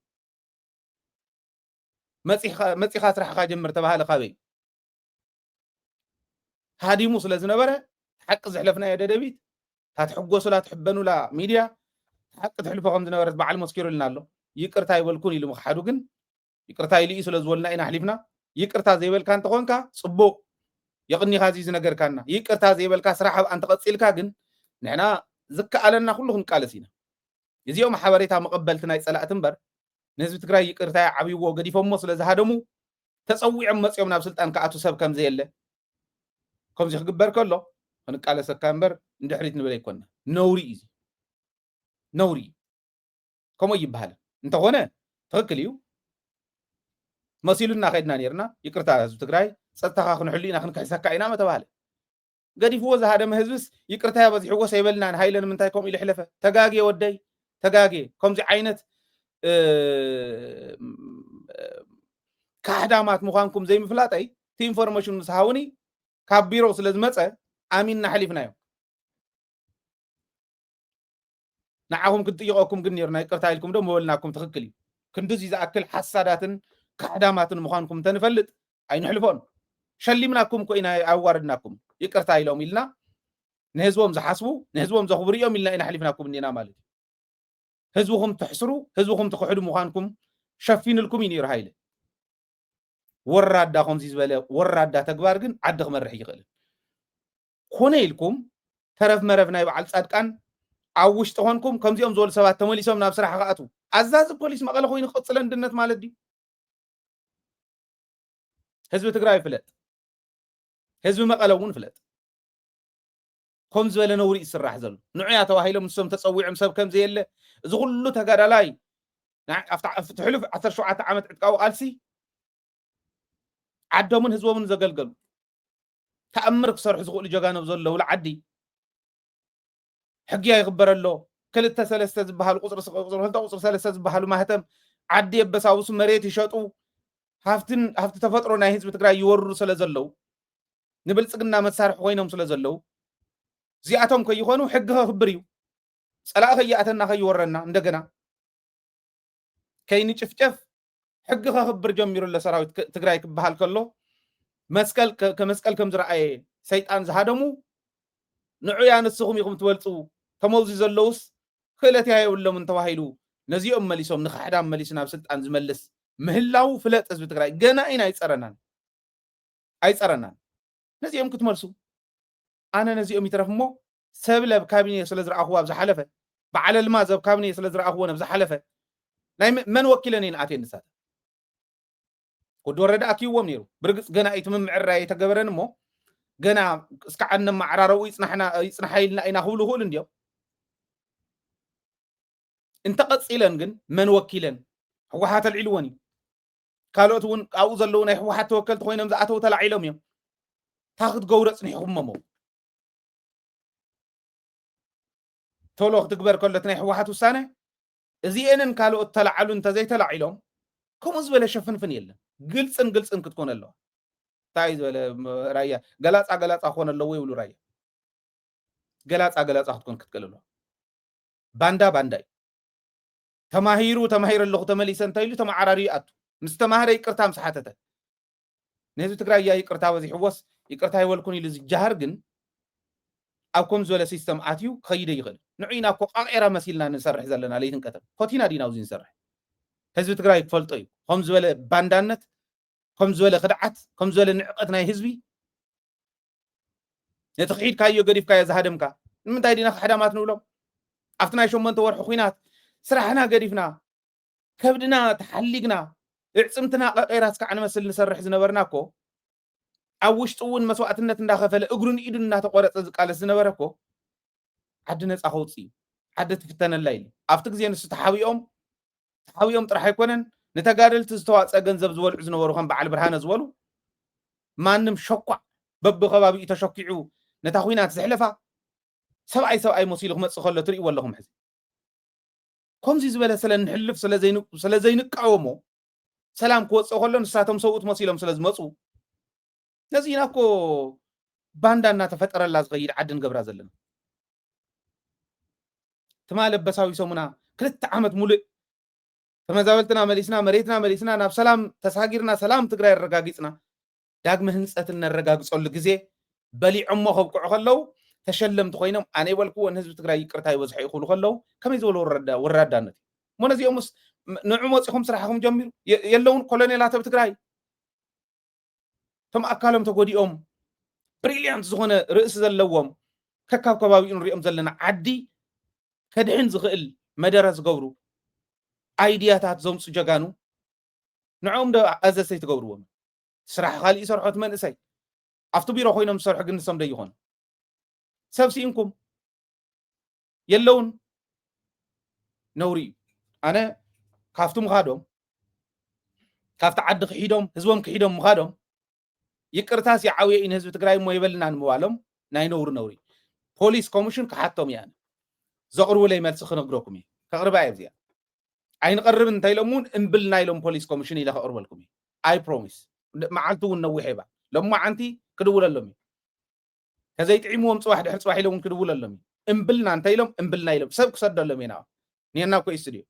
መጽኻ ስራሕካ ጀምር ተባሃለ ካበይ ሃዲሙ ስለ ዝነበረ حق زحلفنا يا ددبيت تحقوسو لا تحبنو لا ميديا حق تحلفو كم زنبرت بعل مسكيرو لنا الله يقرتا يبلكون يلو مخحدو ግን ይቅርታ ኢሊ ስለዝወልና ኢና حليفنا ይቅርታ ዘይበልካ እንተ ኮንካ ጽቡቅ يقني هذه ዝነገርካና ይቅርታ ዘይበልካ ስራሕ አንተ ቀጽልካ ግን ንሕና ዝከኣለና ኩሉ ክንቃለሲና እዚኦም ሓበሬታ መቀበልቲ ናይ ጸላእት እንበር ንህዝቢ ትግራይ ይቅርታ ዓብይዎ ገዲፎሞ ስለዝሃደሙ ተጸዊዖም መጽኦም ናብ ስልጣን ከኣቱ ሰብ ከም ዘየለ ከምዚ ክግበር ከሎ ክንቃለ ሰካምበር እንድሕሪት ንበለ ይኮና ነውሪ እዩ ነውሪ ከመይ ይበሃል እንተኾነ ትክክል እዩ መሲሉና ከይድና ነርና ይቅርታ ህዝቢ ትግራይ ፀጥታኻ ክንሕሉ ኢና ክንክሕሰካ ኢና መተባሃለ ገዲፍዎ ዝሃደመ ህዝብስ ይቅርታ በዚሕዎ ሰይበልናን ሃይለን ምንታይ ከምኡ ኢሉ ሕለፈ ተጋጌ ወደይ ተጋጌ ከምዚ ዓይነት ካሕዳማት ምዃንኩም ዘይምፍላጠይ እቲ ኢንፎርሜሽን ምስ ሃውኒ ካብ ቢሮ ስለ ዝመፀ ኣሚንና ሓሊፍናዮ ንዓኹም ክንጥይቐኩም ግን ነርና ይቅርታ ኢልኩም ዶ መበልናኩም ትክክል እዩ ክንድዚ ዝኣክል ሓሳዳትን ካሕዳማትን ምዃንኩም ተንፈልጥ ኣይንሕልፎን ሸሊምናኩም ኮይና ኣዋርድናኩም ይቅርታ ኢሎም ኢልና ንህዝቦም ዝሓስቡ ንህዝቦም ዘኽብሩ እዮም ኢልና ኢና ሓሊፍናኩም እኒና ማለት እዩ ህዝብኹም ትሕስሩ ህዝብኹም ትክሕዱ ምዃንኩም ሸፊንልኩም እዩ ነይሩ ሃይለ ወራዳ ከምዚ ዝበለ ወራዳ ተግባር ግን ዓዲ ክመርሕ ይኽእል ኮነ ኢልኩም ተረፍ መረፍ ናይ በዓል ጻድቃን ኣብ ውሽጢ ኮንኩም ከምዚኦም ዝበሉ ሰባት ተመሊሶም ናብ ስራሕ ክኣቱ ኣዛዚ ፖሊስ መቐለ ኮይኑ ክቅፅለ እንድነት ማለት ድዩ ህዝቢ ትግራይ ፍለጥ ህዝቢ መቐለ እውን ፍለጥ ከም ዝበለ ነውሪ ይስራሕ ዘሎ ንዑያ ተባሂሎም ንሶም ተፀዊዖም ሰብ ከምዚ የለ እዚ ኩሉ ተጋዳላይ ኣብቲ ሕሉፍ 17 ዓመት ዕጥቃዊ ቃልሲ ዓዶምን ህዝቦምን ዘገልገሉ ተኣምር ክሰርሑ ዝኽእሉ ጀጋኖም ዘለውሉ ዓዲ ሕጊ ይኽበረሎ ክልተ ሰለስተ ዝበሃሉ ቁፅሪ 3 ዝበሃሉ ማህተም ዓዲ የበሳውሱ መሬት ይሸጡ ሃፍቲ ተፈጥሮ ናይ ህዝቢ ትግራይ ይወርሩ ስለ ዘለው ንብልፅግና መሳርሒ ኮይኖም ስለ ዘለው እዚኣቶም ከይኾኑ ሕጊ ክኽብር እዩ ፀላእ ከይኣተና ከይወረና እንደገና ከይንጭፍጨፍ ሕጊ ክኽብር ጀሚሩ ኣሎ ሰራዊት ትግራይ ክበሃል ከሎ መስቀል ከም ዝረኣየ ሰይጣን ዝሃደሙ ንዑያ ንስኹም ኢኹም ትበልፁ ተመውዚ ዘለውስ ክእለት የብሎም ተባሂሉ ነዚኦም መሊሶም ንካሕዳም መሊሱ ናብ ስልጣን ዝመልስ ምህላው ፍለጥ ህዝቢ ትግራይ ገና ኢና ኣይፀረናን ነዚኦም ክትመልሱ ኣነ ነዚኦም ይትረፍ እሞ ሰብለብ ካቢኔ ስለ ዝረኣኽዎ ኣብ ዝሓለፈ በዓለ ልማ ዘብ ካቢኔ ስለ ዝረኣኽዎ ኣብ ዝሓለፈ ናይ መን ወኪለን ኢና ኣትየ ንሳተ ወዲ ወረዳ ኣኪዎም ነይሩ ብርግፅ ገና እቲ ምምዕራይ የተገበረን እሞ ገና እስካዕ ነማዕራረው ይፅናሓ ኢልና ኢና ክብሉ ይኽእሉ እንዲዮም እንተቐፂለን ግን መን ወኪለን ህወሓት ኣልዒልዎን እዩ ካልኦት እውን ኣብኡ ዘለዉ ናይ ህወሓት ተወከልቲ ኮይኖም ዝኣተው ተላዒሎም እዮም እታ ክትገብሮ ፅኒሕኹሞሞ ቶሎ ክትግበር ከሎት ናይ ህወሓት ውሳነ እዚአንን ካልኦት ተላዓሉ እንተዘይተላዒሎም ከምኡ ዝበለ ሸፍንፍን የለን ግልፅን ክትኮን ኣለዋ እንታይ ዝበለ ራያ ገላፃ ክኾን ኣለዎ ይብሉ ራያ ገላፃ ክትኮን ክትክእል ኣለዋ ባንዳ እዩ ተማሂሩ ኣለኹ ተመሊሰ እንታይ ኢሉ ተመዓራሪ ኣቱ ምስ ተማሃረ ይቅርታ ምስ ሓተተ ንህዝቢ ትግራይ ይቅርታ በዚሕዎስ ይቅርታ ይበልኩን ኢሉ ዝጃሃር ግን ኣብ ከም ዝበለ ሲስተም ኣትዩ ክኸይደ ይኽእል ንዑና እኮ ቃቄራ መሲልና ንሰርሕ ዘለና ለይትን ቀተም ኮቲና ዲና ኣብዚ ንሰርሕ ህዝቢ ትግራይ ክፈልጦ እዩ ከም ዝበለ ባንዳነት ከም ዝበለ ክድዓት ከም ዝበለ ንዕቐት ናይ ህዝቢ ነቲ ክሒድካዮ ገዲፍካዮ ዝሃደምካ ንምንታይ ዲና ካሕዳማት ንብሎም ኣብቲ ናይ 8 ወርሒ ኩናት ስራሕና ገዲፍና ከብድና ተሓሊግና እዕፅምትና ቃቄራ እስካዕ ንመስል ንሰርሕ ዝነበርና እኮ ኣብ ውሽጡ እውን መስዋዕትነት እንዳኸፈለ እግሩን ኢዱን እናተቆረፀ ዝቃለስ ዝነበረ እኮ ዓዲ ነፃ ከውፅእ እዩ ዓዲ ትፍተነላ ኢሉ ኣብቲ ግዜ ንሱ ተሓቢኦም ጥራሕ ኣይኮነን ንተጋደልቲ ዝተዋፀ ገንዘብ ዝበልዑ ዝነበሩ ከም በዓል ብርሃነ ዝበሉ ማንም ሸኳዕ በብኸባቢኡ ተሸኪዑ ነታ ኩናት ዘሕለፋ ሰብኣይ መሲሉ ክመፅእ ከሎ ትርእይዎ ኣለኹም ሕዚ ከምዚ ዝበለ ስለንሕልፍ ስለዘይንቃወሞ ሰላም ክወፅእ ከሎ ንሳቶም ሰብኡት መሲሎም ስለ ዝመፁ ነዚና እኮ ባንዳ እናተፈጠረላ ዝኸይድ ዓዲ ንገብራ ዘለና ትማለ በሳዊ ሰሙና 2 ዓመት ሙሉእ ተመዛበልትና መሊስና መሬትና መሊስና ናብ ሰላም ተሳጊርና ሰላም ትግራይ ረጋጊፅና ዳግመ ህንፀት ነረጋግፀሉ ግዜ በሊዖሞ ከብቅዑ ከለው ተሸለምቲ ኮይኖም ኣነ ይበልክዎ ንህዝቢ ትግራይ ይቅርታ ይበዝሑ ይኽእሉ ከለው ከመይ ዝበለ ወራዳነት እሞ ነዚኦምስ ንዑ መፂኹም ስራሕኩም ጀሚሩ የለውን ኮሎኔላት ኣብ ትግራይ ቶም ኣካሎም ተጎዲኦም ብሪልያንት ዝኾነ ርእሲ ዘለዎም ከካብ ከባቢኡ ንሪኦም ዘለና ዓዲ ከድሕን ዝኽእል መደረ ዝገብሩ ኣይድያታት ዘምፁ ጀጋኑ ንዖም ዶ ኣዘሰይ ትገብርዎም ስራሕ ካሊእ ሰርሖት መንእሰይ ኣብቲ ቢሮ ኮይኖም ዝሰርሑ ግን ንሶም ዶ ይኾኑ سبسينكم يلون نوري أنا كافتم مخادم كافت عد خيدم هزوم كحيدم مخادم يكرتاس يعوي إن هزب تقرأي ما يبلنا الموالم ناي نوري بوليس كوميشن كحتم يعني زقروا لي مال سخن قروكمي كقربا يبزيا عين قرب انت يلمون انبل نايلم بوليس كوميشن إلى قرب لكمي I promise معلتو نوحي با لما عنتي كدول لمي كذا يتعيمهم واحد حرص واحد لهم كدول لمي انبلنا انت يلم انبلنا يلم سبك صدر لمينا نينا كو يستديو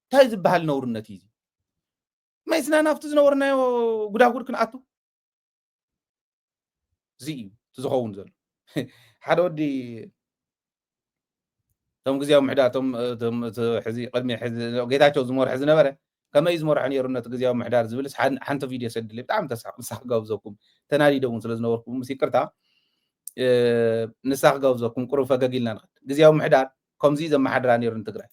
تايز بحال نور النتيجة ما يسنا نافت زنورنا غدا كنأتو زي تزخون زل حدا ودي تم غزياو محدا تم حزي قدمي حزي قيتاچو زمور حزي نبره كما يزمر حني رنت غزياو محدار زبلس حنت فيديو سد لي بتعم تسح غوزكم تنادي دون سلازنوركم مسيقرتا نسخ غوزكم قرو فغغيلنا غزياو محدار كمزي زم محدراني رن تግራይ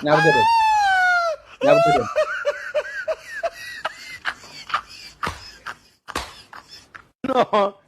نابدل No.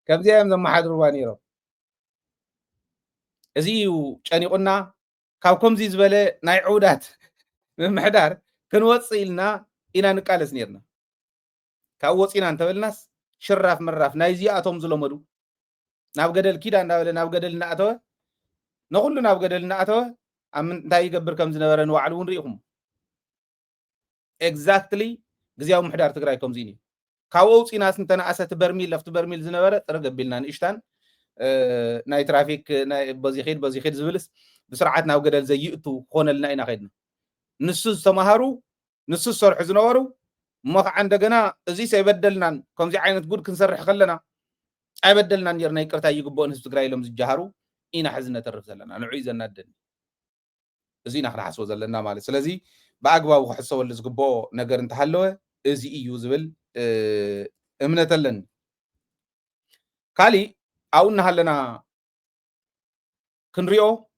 كم زي أيام زما حضر وانيرو أزيو كان يقولنا كم زي زبالة ناي عودات من محدار كنوصيلنا إنا نقالس نيرنا كوصينا أنت بالناس شراف مراف ناي زي أتوم زلمرو ناب قدل كيدا ناب قدل نأتوه نقول ناب قدل نأتوه أمن تاي قبر كم زنورن وعلون ريهم exactly غزياو محدار تقرأي كم زيني كاوصي ناس انتنا أسات برميل لفت برميل زنورة ترقبلنا نشتان ناي ترافيك ناي بزي خيد زبلس بسرعة ناو قدل زي يقتو خون لنا إنا خيدنا نسوز سماهارو نسوز صرح زنورو ما عندنا زي سيبدلنا كم زي عينت قول كنسرح خلنا أبدلنا نيرنا يكرتا يقبون هسب تقرأي لهم زجهارو إنا حزنا ترف لنا نعيزنا الدن زينا خلا حسوز لنا مالي سلازي بأقبا وحسوا اللي زقبو نقر انتحلوه ازي ايو زبل امنة لن كالي أولنا هلنا كنريو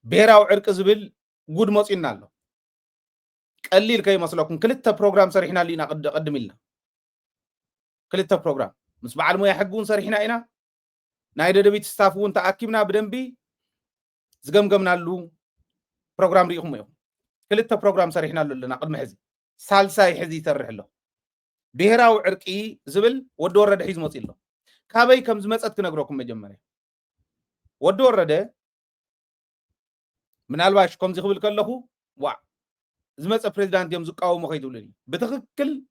بيراو عرق زبل قود موصينا له قليل كي مسلوكم كلتا بروغرام سرحنا لينا قدم لنا كلتا بروغرام مس بعلمو يحقون سرحنا إنا نايدا دبيت ستافون تأكيبنا بدنبي زقمقمنا له بروغرام ريهم يوم كلتا بروغرام سرحنا لنا قدم حزي سالساي حزي ترح له بيراو عرقي زبل ودو ورد حيز موصي له كابي كم زمصت كنغروكم مجمري ودو ورده من الواش كم زي خبل كلهو وا زمص بريزيدانت يوم زقاو مخيدولني بتخكل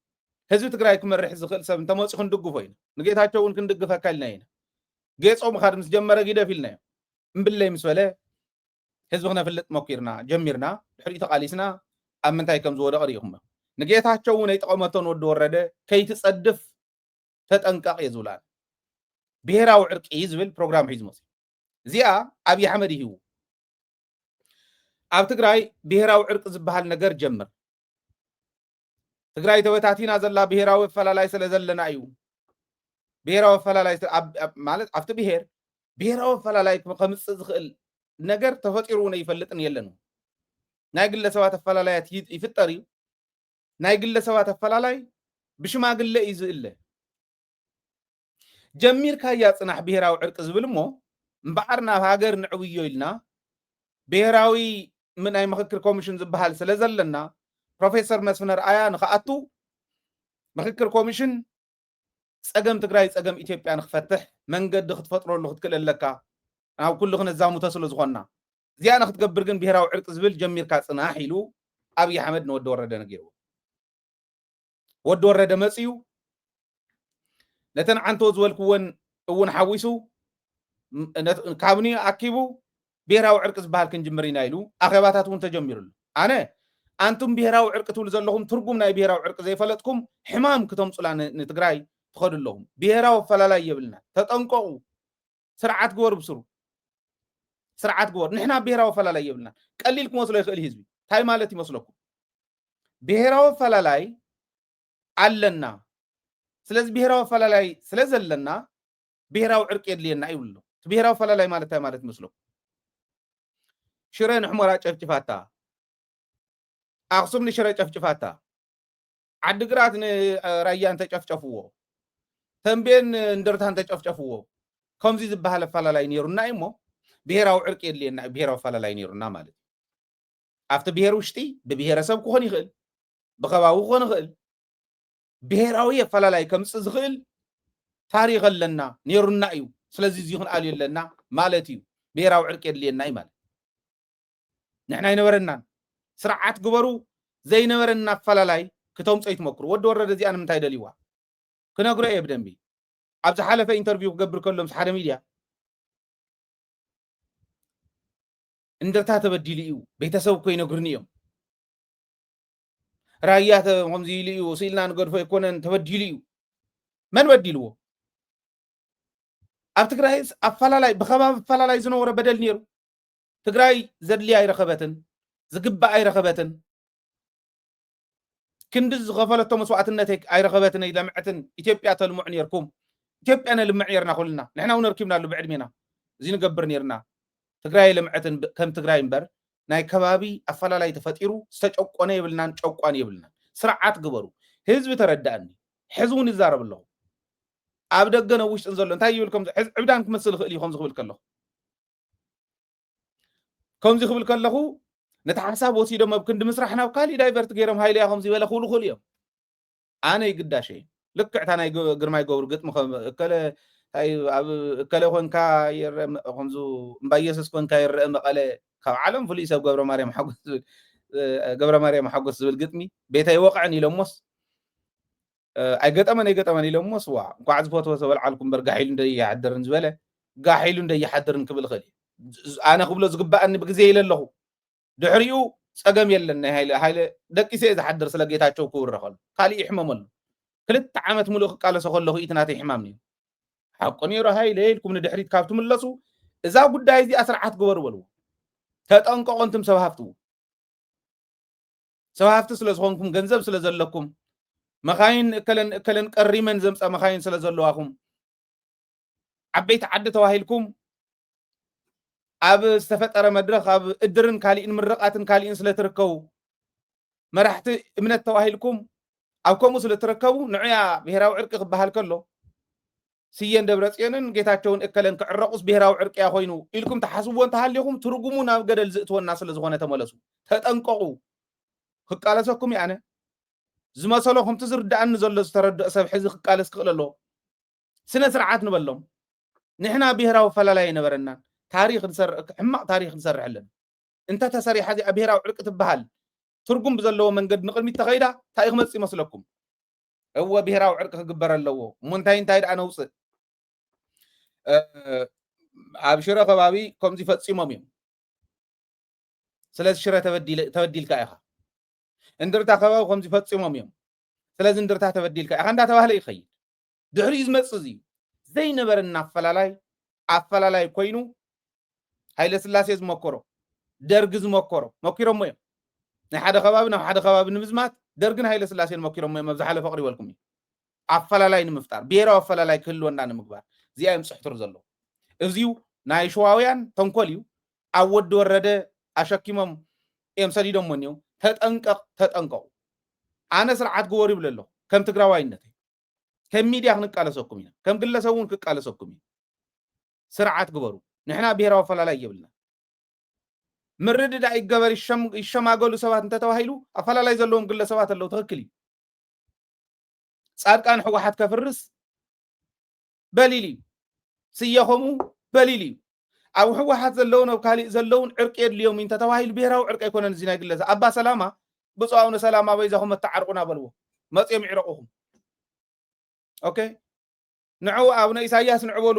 حزب تግራይ كمرح زخل سب انت موصي كندغفوين نጌታቸውን كندغف አካልና ይነ ጌጾም خادمስ ጀመረ ግደፊልና እምብለይ ምስበለ ህዝብና ፍልጥ ሞኪርና ጀሚርና ድሕሪ ተቃሊስና አምንታይ ከም ዝወደ ቀሪኹም نጌታቸውን አይጠቀመተን ወደ ወረደ ከይትጸድፍ ተጠንቀቅ ይዙላል ብሔራዊ ዕርቂ ዝብል ፕሮግራም ሒዝ መጽ እዚኣ አብይ አሕመድ ይሁ ኣብ ትግራይ ብሔራዊ ዕርቂ ዝበሃል ነገር ጀምር ትግራይ ተወታቲና ዘላ ብሔራዊ ፈላላይ ስለዘለና እዩ ብሔራዊ ፈላላይ ማለት ኣብቲ ብሔራዊ ፈላላይ ከምጽ ዝኽእል ነገር ተፈጢሩ ነው ይፈልጥን የለን ናይ ግለሰባት ፈላላያት ይፍጠር እዩ ናይ ግለሰባት ፈላላይ ብሽማግለ ይዝእለ ጀሚር ካያ ጽናሕ ብሔራዊ ዕርቂ ዝብልሞ እምበዓርና ሃገር ንዕብዮ ኢልና ብሔራዊ ምን ኣይ ምክክር ኮሚሽን ዝበሃል ስለዘለና ፕሮፌሰር መስፍን ኣርኣያ ንኸኣቱ ምክክር ኮሚሽን ጸገም ትግራይ ጸገም ኢትዮጵያ ንኽፈትሕ መንገዲ ክትፈጥረሉ ክትክእለለካ ኣብ ኩሉ ክነዛሙ ተስሎ ዝኾና እዚኣ ንክትገብር ግን ብሔራዊ ዕርቂ ዝብል ጀሚርካ ጽናሕ ኢሉ አብይ አሕመድ ነው ወደ ነገሩ ወደ መጽዩ ነተን አንቶ ዝወልኩወን እውን ሓዊሱ ካብኒ አኪቡ ብሔራዊ ዕርቂ ዝበሃል ክንጅምሪና ኢሉ ኣኼባታት እውን ተጀሚሩሉ ኣነ ኣንቱም ብሔራዊ ዕርቂ ትብሉ ዘለኹም ትርጉም ናይ ብሔራዊ ዕርቂ ዘይፈለጥኩም ሕማም ክተምፁላ ንትግራይ ትኸዱ ኣለኹም ብሔራዊ ኣፈላላይ የብልና ተጠንቀቑ ስርዓት ግበሩ ብስሩ ስርዓት ግበሩ ንሕና ብሔራዊ ኣፈላላይ የብልና ቀሊል ክመስሎ ይኽእል ህዝቢ እንታይ ማለት ይመስለኩም ብሔራዊ ኣፈላላይ ኣለና ስለዚ ብሔራዊ ኣፈላላይ ስለ ዘለና ብሔራዊ ዕርቂ የድልየና ይብሉ ብሔራዊ ኣፈላላይ ማለት እንታይ ማለት ይመስለኩም ሽረ ንሕሞራ ጨፍጭፋታ ኣክሱም ንሽረ ጨፍጭፋታ ዓዲግራት ንራያን ተጨፍጨፍዎ ተንቤን እንደርታን ተጨፍጨፍዎ ከምዚ ዝበሃል ኣፈላላይ ነይሩና እሞ ብሔራዊ ዕርቂ የድልየና ብሔራዊ ኣፈላላይ ነይሩና ማለት ኣብቲ ብሔር ውሽጢ ብብሔረሰብ ክኾን ይኽእል ብኸባቢ ክኾን ይኽእል ብሔራዊ ኣፈላላይ ከምፅእ ዝኽእል ታሪክ ኣለና ነይሩና እዩ ስለዚ እዚ ክንኣል የለና ማለት እዩ ብሔራዊ ዕርቂ የድልየና እዩ ማለት ንሕና ይነበረና ስርዓት ግበሩ ዘይነበረና ኣፈላላይ ክተምፀ ይትመክሩ ወዲ ወረደ እዚኣ ንምንታይ ደልይዋ ክነግሮ እየ ብደንቢ ኣብዚ ሓለፈ ኢንተርቪው ክገብር ከሎ ምስ ሓደ ሚድያ እንደርታ ተበዲሉ እዩ ቤተሰብ እኮ ይነግሩኒ እዮም ራያ ከምዚ ኢሉ እዩ ስኢልና ንገድፎ ኣይኮነን ተበዲሉ እዩ መን በዲልዎ ኣብ ትግራይ ኣፈላላይ ብኸባቢ ኣፈላላይ ዝነበረ በደል ነይሩ ትግራይ ዘድልያ ኣይረኸበትን ዝግባእ ኣይረኸበትን ክንዲ ዝኸፈለቶ መስዋዕትነት ኣይረኸበትን ኣይለምዕትን ኢትዮጵያ ተልሙዕ ነርኩም ኢትዮጵያ ነልምዕ ነርና ኩልና ንሕና እውን ረኪብናሉ ብዕድሜና እዚ ንገብር ነርና ትግራይ ለምዕትን ከም ትግራይ እምበር ናይ ከባቢ ኣፈላላይ ተፈጢሩ ዝተጨቆነ የብልናን ጨቋን የብልናን ስርዓት ግበሩ ህዝቢ ተረዳእኒ ሕዚ እውን ይዛረብ ኣለኹ ኣብ ደገ ነው ውሽጥን ዘሎ እንታይ ይብል ከም ዕብዳን ክመስል ይኽእል እዩ ከምዚ ክብል ከለኹ ከምዚ ክብል ከለኹ ነቲ ሓሳብ ወሲዶም ኣብ ክንዲ ምስራሕ ናብ ካሊእ ዳይቨርት ገይሮም ሃይልያ ከምዚ በለ ክብሉ ክእሉ እዮም ኣነ ይግዳሸ ልክዕታ ናይ ግርማይ ገብሩ ግጥሚ እከለ ኮንካ ከምዚ እምባ ኢየሱስ ኮንካ ይርአ መቐለ ካብ ዓለም ፍሉይ ሰብ ገብረ ማርያም ሓጎስ ዝብል ግጥሚ ቤተይ ወቕዕን ኢሎሞስ ኣይገጠመን ኢሎሞስ ዋ እንኳዕ ዝፈትወ ሰበልዓልኩም በር ጋሒሉ እንደይሓድርን ዝበለ ጋሒሉ እንደይሓድርን ክብል ክእል ኣነ ክብሎ ዝግባአኒ ብግዜ ኢለ ኣለኹ ድሕሪኡ ፀገም የለን ናይ ሃይለ ደቂሰ ዝሓድር ስለ ጌታቸው ክውረ ከሎ ካሊእ ይሕመመሉ 2 ዓመት ሙሉእ ክቃለሶ ከለኹ ኢትናተይ ሕማም ነይሩ ሓቆ ነይሩ ሃይለ ኢልኩም ንድሕሪት ካብ ትምለሱ እዛ ጉዳይ እዚኣ ስርዓት ግበሩ በልዎ ተጠንቀቑ እንቱም ሰብ ሃፍቲ ስለ ዝኾንኩም ገንዘብ ስለ ዘለኩም መኻይን እከለን ቀሪመን ዘምፃ መኻይን ስለ ዘለዋኹም ዓበይቲ ዓዲ ተዋሂልኩም ኣብ ዝተፈጠረ መድረኽ ኣብ እድርን ካሊእን ምርቃትን ካሊእን ስለትርከቡ መራሕቲ እምነት ተዋሂልኩም ኣብ ከምኡ ስለትርከቡ ንዑያ ብሔራዊ ዕርቂ ክበሃል ከሎ ስየን ደብረፅዮንን ጌታቸውን እከለን ክዕረቁስ ብሔራዊ ዕርቂያ ኮይኑ ኢልኩም ተሓስብዎ እንተሃልይኹም ትርጉሙ ናብ ገደል ዝእትወና ስለ ዝኾነ ተመለሱ ተጠንቀቑ ክቃለሰኩም ያነ ዝመሰሎ ከምቲ ዝርዳእኒ ዘሎ ዝተረድእ ሰብ ሕዚ ክቃለስ ክኽእል ኣለዎ ስነ ስርዓት ንበሎም ንሕና ብሔራዊ ኣፈላላይ ይነበረና ታሪክ ሕማቕ ታሪክ ንሰርሕ ኣለና እንተ ተሰሪሓ እዚኣ ብሔራዊ ዕርቂ ትበሃል ትርጉም ብዘለዎ መንገዲ ንቅድሚት ተኸይዳ እንታይ ክመፅእ ይመስለኩም እወ ብሔራዊ ዕርቂ ክግበር ኣለዎ እሞ እንታይ ደኣ ነውፅእ ኣብ ሽረ ከባቢ ከምዚ ፈፂሞም እዮም ስለዚ ሽረ ተበዲልካ ኢኻ እንደርታ ከባቢ ከምዚ ፈፂሞም እዮም ስለዚ እንደርታ ተበዲልካ ኢኻ እንዳተባህለ ይኸይድ ድሕሪኡ ዝመፅእ እዚ ዘይነበረና ኣፈላላይ ኮይኑ ሃይለ ስላሴ ዝመከሮ ደርጊ ዝመከሮ መኪሮሞ እዮም ናይ ሓደ ከባቢ ናብ ሓደ ከባቢ ንምዝማት ደርግን ሃይለ ስላሴን መኪሮሞ እዮም ኣብ ዝሓለፈ ቅሪበልኩም እዩ ኣፈላላይ ንምፍጣር ብሔራዊ ኣፈላላይ ክህልወና ንምግባር እዚኣ እዮም ፅሕትሩ ዘለዎ እዚኡ ናይ ሸዋውያን ተንኮል እዩ ኣብ ወዲ ወረደ ኣሸኪሞም እዮም ሰዲዶም እኒው ተጠንቀቁ ኣነ ስርዓት ግበሩ ይብል ኣለኹ ከም ትግራዋይነት ከም ሚድያ ክንቃለሰኩም ኢና ከም ግለሰብ እውን ክቃለሰኩም እዩ ስርዓት ግበሩ ንሕና ብሔራዊ ኣፈላላይ የብልና ምርድዳ ይገበር ይሸማገሉ ሰባት እንተተባሂሉ ኣፈላላይ ዘለዎም ግለሰባት ኣለዉ ትኽክል እዩ ጻድቃን ሕወሓት ከፍርስ በሊል እዩ ስየኸሙ በሊል እዩ ኣብ ሕወሓት ዘለውን ኣብ ካሊእ ዘለውን ዕርቂ የድልዮም እንተተባሂሉ ብሔራዊ ዕርቂ ኣይኮነን እዚ ናይ ግለሰብ ኣባ ሰላማ ብፁዕ ኣቡነ ሰላማ በይዛኹም እተዓርቁና በልዎ መፅኦም ይዕረቑኹም ኦኬ ንዑ ኣቡነ ኢሳያስ ንዕበሉ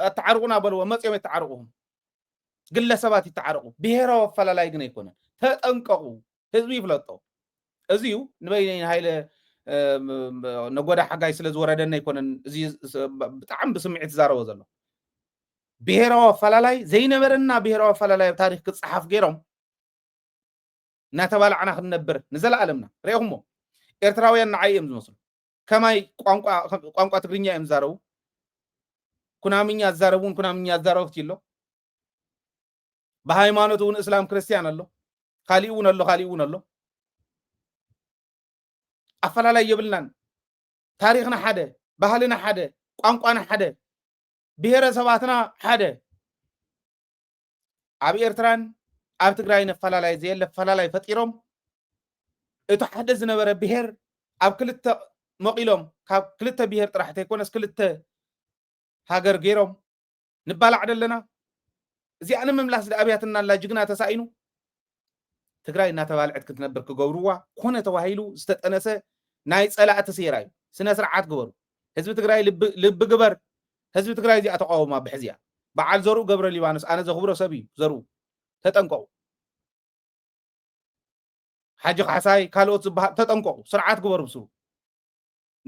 እተዓርቁና በልዎ መፅኦም የተዓርቁኹም ግለሰባት ይተዓረቁ ብሔራዊ አፈላላይ ግን ኣይኮነን ተጠንቀቁ ህዝቢ ይፍለጦ እዚዩ ንበይነይ ሃይለ ነጎዳ ሓጋይ ስለ ዝወረደና ኣይኮነን እዚ ብጣዕሚ ብስምዒት ዛረቦ ዘሎ ብሔራዊ አፈላላይ ዘይነበረና ብሔራዊ አፈላላይ ታሪክ ክጽሓፍ ገይሮም እናተባልዓና ክንነብር ንዘለዓለምና ሪኢኹሞ ኤርትራውያን ንዓይ እዮም ዝመስሉ ከማይ ቋንቋ ትግርኛ እዮም ዛረቡ ኩናምኛ ዛረቡን ኩናምኛ ዛረቡት ይሎ በሃይማኖት እውን እስላም ክርስቲያን ኣሎ ካሊኡን ኣሎ አፈላላይ የብልናን ታሪክና ሓደ ባህልና ሓደ ቋንቋና ሓደ ብሔረሰባትና ሓደ ኣብ ኤርትራን ኣብ ትግራይ ነፈላላይ ዘየለ ፈላላይ ፈጢሮም እቱ ሓደ ዝነበረ ብሔር ኣብ ክልተ መቂሎም ካብ ክልተ ብሔር ጥራሕ ተይኮነስ ክልተ ሃገር ገይሮም ንባላዕ ደለና እዚኣ ንምምላስ ለኣብያትና ላ ጅግና ተሳኢኑ ትግራይ እናተባልዕት ክትነብር ክገብርዋ ኮነ ተዋሂሉ ዝተጠነሰ ናይ ጸላእቲ ሴራ እዩ ስነ ስርዓት ግበሩ ህዝቢ ትግራይ ልብ ግበር ህዝቢ ትግራይ እዚኣ ተቃወማ ብሕዝያ በዓል ዘርኡ ገብረ ሊባኖስ ኣነ ዘኽብሮ ሰብ እዩ ዘርኡ ተጠንቀቁ ሓጂ ካሕሳይ ካልኦት ዝበሃል ተጠንቀቁ ስርዓት ግበሩ ብስሩ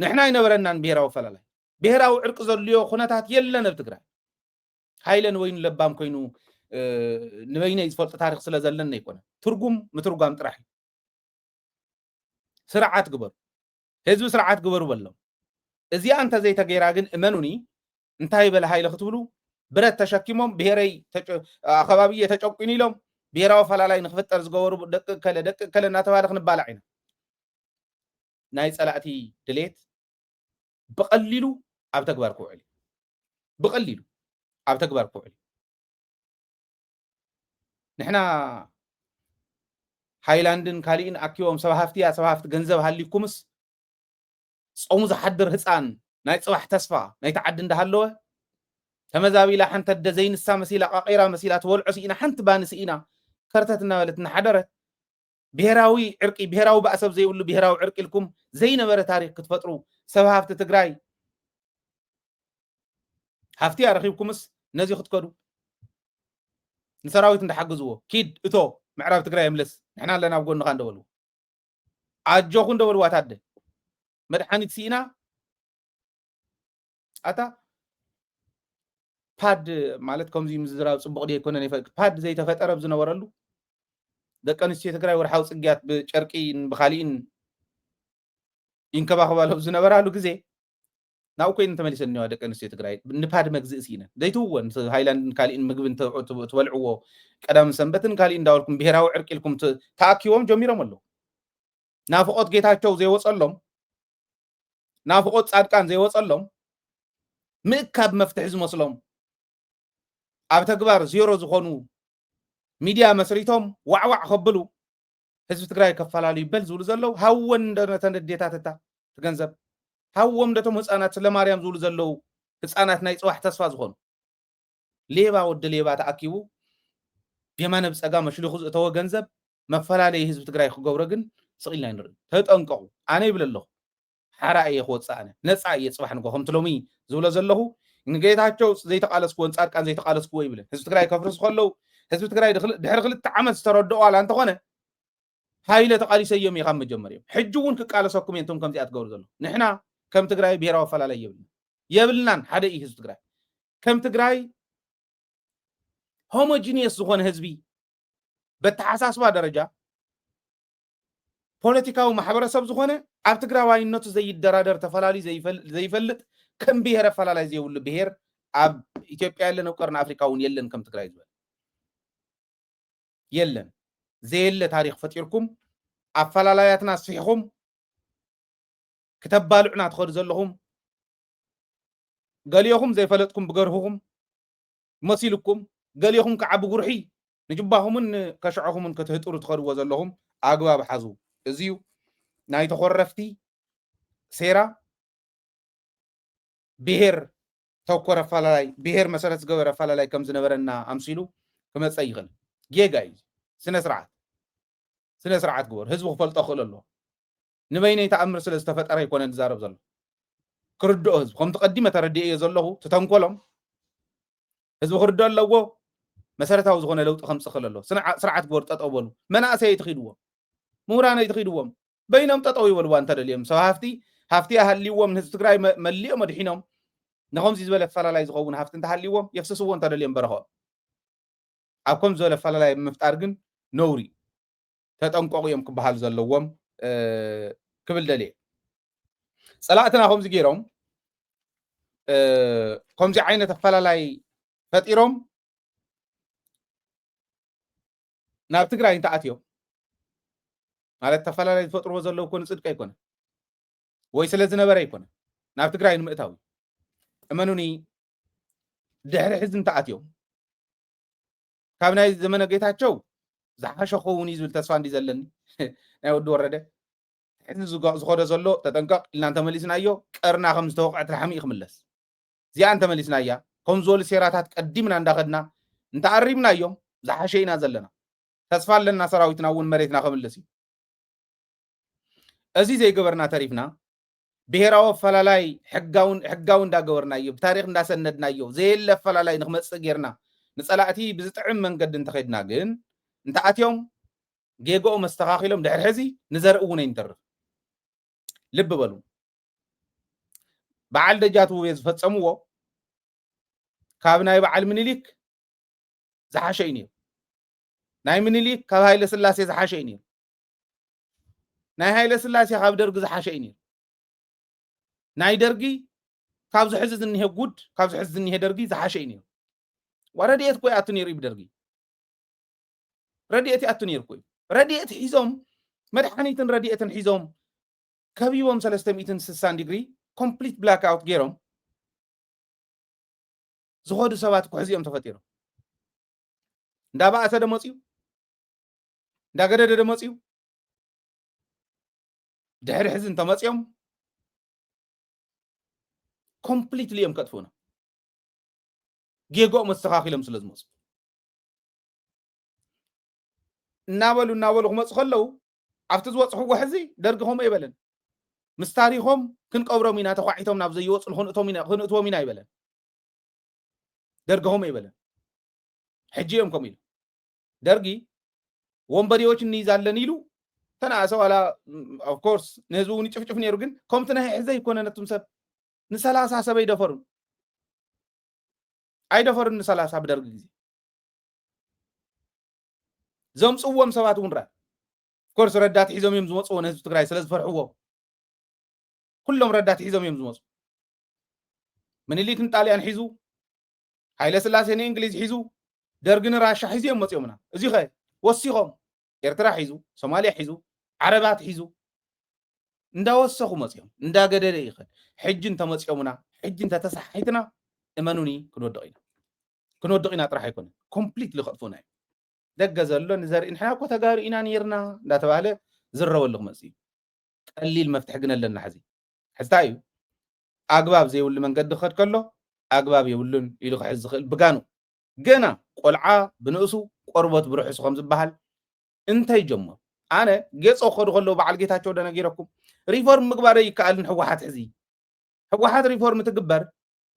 ንሕና ይነበረናን ብሔራዊ ፈላላይ ብሔራዊ ዕርቂ ዘልዮ ኩነታት የለን ኣብ ትግራይ ሃይለን ወይኑ ለባም ኮይኑ ንበይነይ ዝፈልጦ ታሪክ ስለ ዘለና ይኮነ ትርጉም ምትርጓም ጥራሕ ስርዓት ግበሩ ህዝቢ ስርዓት ግበሩ በሎም እዚኣ እንተ ዘይተገይራ ግን እመኑኒ እንታይ በለ ሃይለ ክትብሉ ብረት ተሸኪሞም ብሔረይ ኣኸባቢየ ተጨቂኑ ኢሎም ብሔራዊ ፈላላይ ንክፍጠር ዝገበሩ ደቅቅ ከለ እናተባሃለ ክንባላዕ ኢና ናይ ጸላእቲ ድሌት ብቐሊሉ ኣብ ተግባር ክውዕል ብቐሊሉ ኣብ ተግባር ክውዕል ንሕና ሃይላንድን ካሊእን ኣኪቦም ሰብ ሃፍቲ ገንዘብ ሃሊኩምስ ጾሙ ዝሓድር ህፃን ናይ ጽባሕ ተስፋ ናይ ተዓዲ እንዳሃለወ ተመዛቢላ ሓንቲ ደ ዘይንሳ መሲላ ቃቂራ መሲላ ተወልዑ ሲኢና ሓንቲ ባኒ ሲኢና ከርተት እናበለት እናሓደረት ብሔራዊ ዕርቂ ብሔራዊ ባእሰብ ዘይብሉ ብሔራዊ ዕርቂ ኢልኩም ዘይነበረ ታሪክ ክትፈጥሩ ሰብ ሃፍቲ ትግራይ ሃፍቲ ኣረኺብኩምስ ነዚ ክትከዱ ንሰራዊት እንዳሓግዝዎ ኪድ እቶ ምዕራብ ትግራይ የምለስ ንሕና ኣለና ኣብ ጎንኻ እንደበሉ ኣጆኹ እንደበልዋ ታደ መድሓኒት ሲኢና ኣታ ፓድ ማለት ከምዚ ምዝራብ ጽቡቕ ዲ ኣይኮነን ይፈቅ ፓድ ዘይተፈጠረ ብዝነበረሉ ደቂ ኣንስትዮ ትግራይ ወርሓዊ ጽግያት ብጨርቂን ብኻሊእን ይንከባኸባሉ ዝነበራሉ ግዜ ናብኡ ኮይን ተመሊሰን እኒዋ ደቂ ኣንስትዮ ትግራይ ንፓድ መግዝእ ሲኢነን ዘይትውወን ሃይላንድን ካሊእን ምግብን ትበልዕዎ ቀዳም ሰንበትን ካሊእ እንዳበልኩም ብሔራዊ ዕርቂ ኢልኩም ተኣኪቦም ጀሚሮም ኣለዉ ናፍቆት ጌታቸው ዘይወፀሎም ናፍቆት ጻድቃን ዘይወፀሎም ምእካብ መፍትሒ ዝመስሎም ኣብ ተግባር ዜሮ ዝኾኑ ሚድያ መስሪቶም ዋዕዋዕ ከብሉ ህዝቢ ትግራይ ከፈላሉ ይበል ዝብሉ ዘለው ሃወን እንደነተን ዴታት እታ ትገንዘብ ሃወም እንደቶም ህፃናት ስለማርያም ዝብሉ ዘለው ህፃናት ናይ ጽባሕ ተስፋ ዝኾኑ ሌባ ወዲ ሌባ ተኣኪቡ የማነ ብፀጋ መሽሊኹ ዝተወ ገንዘብ መፈላለይ ህዝቢ ትግራይ ክገብሮ ግን ስቂልና ንርኢ ተጠንቀቁ ኣነ ይብል ኣለኹ ሓራእ እየ ክወፅእ ኣነ ነፃ እየ ጽባሕ ንጎ ከምቲ ሎሚ ዝብሎ ዘለኹ ንጌታቸው ዘይተቃለስክዎን ጻድቃን ዘይተቃለስክዎ ይብለን ህዝቢ ትግራይ ከፍርስ ከለው ህዝቢ ትግራይ ድሕሪ 2 ዓመት ዝተረድኦ ዋላ እንተኾነ ሃይለ ተቃሊሰዮም ኢኻ መጀመርዮም ሕጂ እውን ክቃለሰኩም እንቶም ከምዚኣ ትገብሩ ዘሎ ንሕና ከም ትግራይ ብሔራዊ አፈላላይ የብልናን ሓደ እዩ ህዝቢ ትግራይ ከም ትግራይ ሆሞጂኒየስ ዝኾነ ህዝቢ በተሓሳስባ ደረጃ ፖለቲካዊ ማሕበረሰብ ዝኾነ ኣብ ትግራዋይነቱ ዘይደራደር ተፈላሊ ዘይፈልጥ ከም ብሔር አፈላላይ ዘይብሉ ብሔር ኣብ ኢትዮጵያ ያለን ኣብ ቀርኒ ኣፍሪካ እውን የለን ከም ትግራይ ዝበል የለን ዘየለ ታሪክ ፈጢርኩም ኣፈላላያትና ስሒኹም ከተባልዑና ትኸዱ ዘለኹም ገሊኹም ዘይፈለጥኩም ብገርሁኹም መሲልኩም ገሊኹም ከዓ ብጉርሒ ንጅባኹምን ከሽዖኹምን ክትህጥሩ ትኸድዎ ዘለኹም ኣግባብ ሓዙ እዚዩ ናይ ተኾረፍቲ ሴራ ብሔር ተኮረ አፈላላይ ብሔር መሰረት ዝገበረ አፈላላይ ከም ዝነበረና ኣምሲሉ ክመፀ ይኽእል ጌጋ እዩ ስነ ስርዓት ግበር ህዝቡ ክፈልጦ ክእል ኣሎ ንበይነይ ተኣምር ስለ ዝተፈጠረ ይኮነ ዝዛረብ ዘሎ ክርድኦ ህዝቢ ከምቲ ቀዲመ ተረዲአ እየ ዘለኹ ትተንኮሎም ህዝቢ ክርድኦ ኣለዎ መሰረታዊ ዝኾነ ለውጢ ከምፅእ ከለሎ ስርዓት ግበር ጠጠው በሉ መናእሰይ ትኺድዎም ምሁራነይ ትኺድዎም በይኖም ጠጠው ይበልዋ እንተደልዮም ሰብ ሃፍቲ ሃልይዎም ንህዝቢ ትግራይ መሊኦም መድሒኖም ንኸምዚ ዝበለ ፈላላይ ዝኸውን ሃፍቲ እንተሃልይዎም የፍስስዎ እንተደልዮም በረኸኦም ኣብ ከምዚ ዝበለ ፈላላይ ምፍጣር ግን ነውሪ ተጠንቀቑ እዮም ክበሃል ዘለዎም ክብል ደልየ ፀላእትና ከምዚ ገይሮም ከምዚ ዓይነት ኣፈላላይ ፈጢሮም ናብ ትግራይ እንተኣትዮም ማለት ተፈላላይ ዝፈጥርዎ ዘለዉ ኮነ ፅድቂ ኣይኮነ ወይ ስለ ዝነበረ ኣይኮነ ናብ ትግራይ ንምእታዊ እመኑኒ ድሕሪ ሕዚ እንተኣትዮም ካብ ናይ ዘመነ ጌታቸው ዝሓሸ ኸውን እዩ ዝብል ተስፋ እንዲ ዘለኒ ናይ ወዲ ወረደ ሕዚ ዝኸደ ዘሎ ተጠንቀቕ ኢልና እንተመሊስናዮ ቀርና ከም ዝተወቕዐት ላሕሚ ክምለስ እዚኣ እንተመሊስናያ ከም ዝበሉ ሴራታት ቀዲምና እንዳኸድና እንተኣሪብናዮም ዝሓሸ ኢና ዘለና ተስፋ ኣለና ሰራዊትና እውን መሬትና ክምለስ እዩ እዚ ዘይገበርና ተሪፍና ብሄራዊ ኣፈላላይ ሕጋዊ እንዳገበርናዮ ብታሪክ እንዳሰነድናዮ ዘየለ ኣፈላላይ ንክመፅእ ጌርና ንፀላእቲ ብዝጥዕም መንገዲ እንተኸድና ግን እንተኣትዮም ጌጎኦ መስተኻኺሎም ድሕሪ ሕዚ ንዘርኢ እውን ኣይንተርፍ ልቢ በሉ በዓል ደጃቱ ውቤ ዝፈፀምዎ ካብ ናይ በዓል ምኒልክ ዝሓሸ እዩ ነይሩ ናይ ምኒልክ ካብ ሃይለ ስላሴ ዝሓሸ እዩ ነይሩ ናይ ሃይለ ስላሴ ካብ ደርጊ ዝሓሸ እዩ ነይሩ ናይ ደርጊ ካብ ዝሕዚ ዝኒሄ ጉድ ካብ ዝሕዚ ዝኒሄ ደርጊ ዝሓሸ እዩ ነይሩ ወረድኤት ኮይ ኣቱ ነይሩ ብደርጊ ረድኤት ኣቱ ነይሩ ኮይ ረድኤት ሒዞም መድሓኒትን ረድኤትን ሒዞም ከቢቦም 360 ዲግሪ ኮምፕሊት ብላክ ኣውት ገይሮም ዝኸዱ ሰባት ኩሕዚኦም ተፈጢሮም እንዳባእሰ ደመፅዩ እንዳገደደ ደመፅዩ ድሕሪ ሕዚ እንተመፅዮም ኮምፕሊትሊ እዮም ከጥፉና ጌጎኦም መስተኻኺሎም ስለ ዝመፁ እናበሉ ክመፁ ከለዉ ኣብቲ ዝወፅሕዎ ሕዚ ደርጊ ከምኡ ይበለን ምስ ታሪኾም ክንቀብሮም ኢና ተኳዒቶም ናብ ዘይወፅሉ ክንእትዎም ኢና ይበለን ደርጊ ከምኡ ይበለን ሕጂ እዮም ከምኡ ኢሉ ደርጊ ወንበዴዎች እንይዛለን ኢሉ ተናእሰ ዋላ ኦፍኮርስ ንህዝቡ እውን ይጭፍጭፍ ነይሩ ግን ከምቲ ናይ ሕዚ ኣይኮነ ነቱም ሰብ ን30 ሰብ ኣይደፈሩን ን30 ብደርጊ ግዜ ዘምፅዎም ሰባት እውን ራ ኦፍኮርስ ረዳት ሒዞም እዮም ዝመፅዎ ንህዝቢ ትግራይ ስለ ዝፈርሕዎ ኩሎም ረዳት ሒዞም እዮም ዝመፁ ምኒልክ ንጣልያን ሒዙ ሃይለ ስላሴ ንእንግሊዝ ሒዙ ደርጊ ንራሻ ሒዙ እዮም መፅዮምና እዚ ኸ ወሲኾም ኤርትራ ሒዙ ሶማልያ ሒዙ ዓረባት ሒዙ እንዳወሰኹ መፅዮም እንዳገደደ ይኽእል ሕጂ እንተመፅዮምና ሕጂ እንተተሳሒትና እመኑኒ ክንወድቕ ኢና ጥራሕ ኣይኮነ ኮምፕሊትሊ ከጥፉና እዩ ደገ ዘሎ ንዘርኢ ንሕና እኮ ተጋሩ ኢና ነርና እንዳተባሃለ ዝረበሉ ክመፅእ እዩ ቀሊል መፍትሒ ግን ኣለና ሕዚ ሕዝታ እዩ ኣግባብ ዘይብሉ መንገዲ ክኸድ ከሎ ኣግባብ የብሉን ኢሉ ክሕዝ ዝኽእል ብጋኑ ገና ቆልዓ ብንእሱ ቆርበት ብርሑሱ ከም ዝበሃል እንታይ ጀመር ኣነ ጌፆ ክኸዱ ከለዉ በዓል ጌታቸው ደነጊረኩም ሪፎርም ምግባር ይከኣልን ሕወሓት ሕዚ ሕወሓት ሪፎርም ትግበር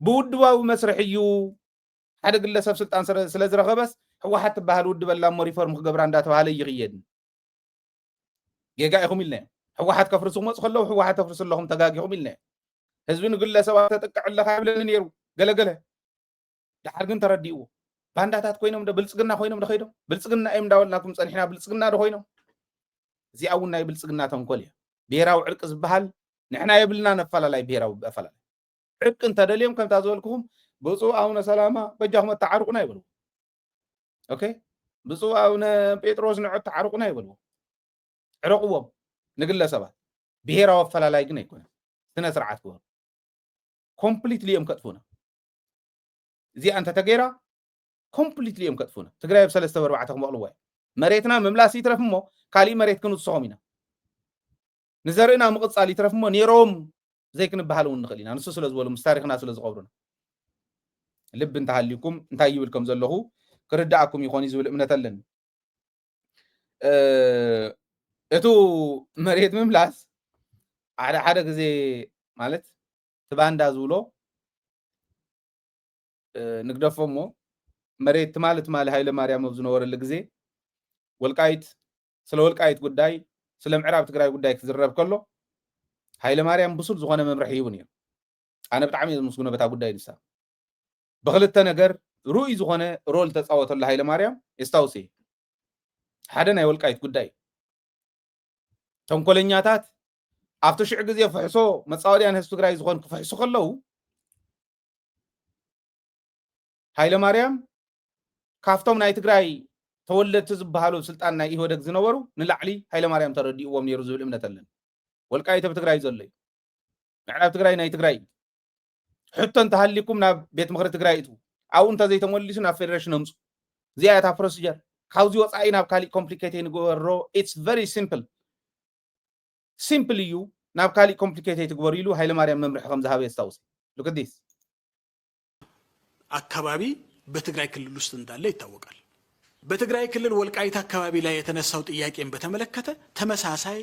ብውድባዊ መስርሕ እዩ ሓደ ግለሰብ ስልጣን ስለ ዝረኸበስ ሕወሓት ትበሃል ውድበላ እሞ ሪፎርም ክገብራ እንዳተባሃለ ይኽየድን ጌጋ ኢኹም ኢልና እዮም ሕወሓት ከፍርሱ ክመፁ ከለዉ ሕወሓት ተፍርሱ ኣለኹም ተጋጊኹም ኢልና እዮም ህዝቢ ንግለሰባት ተጠቅዕለካ ይብለኒ ነይሩ ገለገለ ድሓር ግን ተረዲእዎ ባንዳታት ኮይኖም ብልፅግና ኮይኖም ዶኸይዶም ብልፅግና እዮም እንዳበልናኩም ፀኒሕና ብልፅግና ዶ ኮይኖም እዚኣ እውን ናይ ብልፅግና ተንኮል እያ ብሄራዊ ዕርቂ ዝበሃል ንሕና የብልና ነፈላላይ ብሄራዊ ኣፈላላይ ዕርቂ እንተደልዮም ከምታ ዝበልክኹም ብፁዕ ኣቡነ ሰላማ በጃኹም ተዓርቁና ይበልዎ ኦኬ ብፁዕ ኣቡነ ጴጥሮስ ንዑ ተዓርቁና ይበልዎ ዕረቕዎም ንግለሰባት ብሄራዊ ኣፈላላይ ግን ኣይኮነን ስነ ስርዓት ክበሩ ኮምፕሊትሊ እዮም ከጥፉና እዚኣ እንተተገይራ ኮምፕሊትሊ እዮም ከጥፉና ትግራይ ኣብ 3/4 ክመቕልዋ እዩ መሬትና ምምላስ ይትረፍ እሞ ካሊእ መሬት ክንውስኾም ኢና ንዘርእና ምቕፃል ይትረፍ እሞ ነይሮም ዘይክንበሃል እውን ንኽእል ኢና ንሱ ስለ ዝበሉ ምስ ታሪክና ስለ ዝቐብሩና ልቢ እንተሃልዩኩም እንታይ ይብል ከም ዘለኹ ክርዳእኩም ይኾን እዩ ዝብል እምነት ኣለኒ እቱ መሬት ምምላስ ሓደ ግዜ ማለት ትባንዳ ዝብሎ ንግደፎ እሞ መሬት ማለት ሃይለ ማርያም ኣብ ዝነበረሉ ግዜ ወልቃይት ስለ ወልቃይት ጉዳይ ስለ ምዕራብ ትግራይ ጉዳይ ክዝረብ ከሎ ሃይለ ማርያም ብሱል ዝኾነ መምርሒ ይሁን እዩ ኣነ ብጣዕሚ ዝምስግኖ በታ ጉዳይ ንሳ ብክልተ ነገር ሩኡይ ዝኾነ ሮል ተፃወተሉ ሃይለ ማርያም የስታውሲ ሓደ ናይ ወልቃይት ጉዳይ ተንኮለኛታት ኣብቲ ሽዑ ግዜ ፍሕሶ መፃወድያን ህዝቢ ትግራይ ዝኾን ክፍሕሱ ከለዉ ሃይለ ማርያም ካፍቶም ናይ ትግራይ ተወለድቲ ዝበሃሉ ስልጣን ናይ ኢህወደግ ዝነበሩ ንላዕሊ ሃይለ ማርያም ተረዲእዎም ነይሩ ዝብል እምነት ኣለኒ ወልቃይት ኣብ ትግራይ ዘሎ እዩ ምዕራብ ትግራይ ናይ ትግራይ ሕቶ እንተሃሊኩም ናብ ቤት ምክሪ ትግራይ እቱ ኣብኡ እንተዘይተመሊሱ ናብ ፌደሬሽን ኣምፁ እዚኣ እታ ፕሮሲጀር ካብዚ ወፃኢ ናብ ካሊእ ኮምፕሊኬት ንግበሮ ኢትስ ቨሪ ሲምፕል እዩ ናብ ካሊእ ኮምፕሊኬት ትግበሩ ኢሉ ሃይለ ማርያም መምርሒ ከም ዝሃበ የስታውስ ሉክ ዲስ አካባቢ በትግራይ ክልል ውስጥ እንዳለ ይታወቃል። በትግራይ ክልል ወልቃይት አካባቢ ላይ የተነሳው ጥያቄን በተመለከተ ተመሳሳይ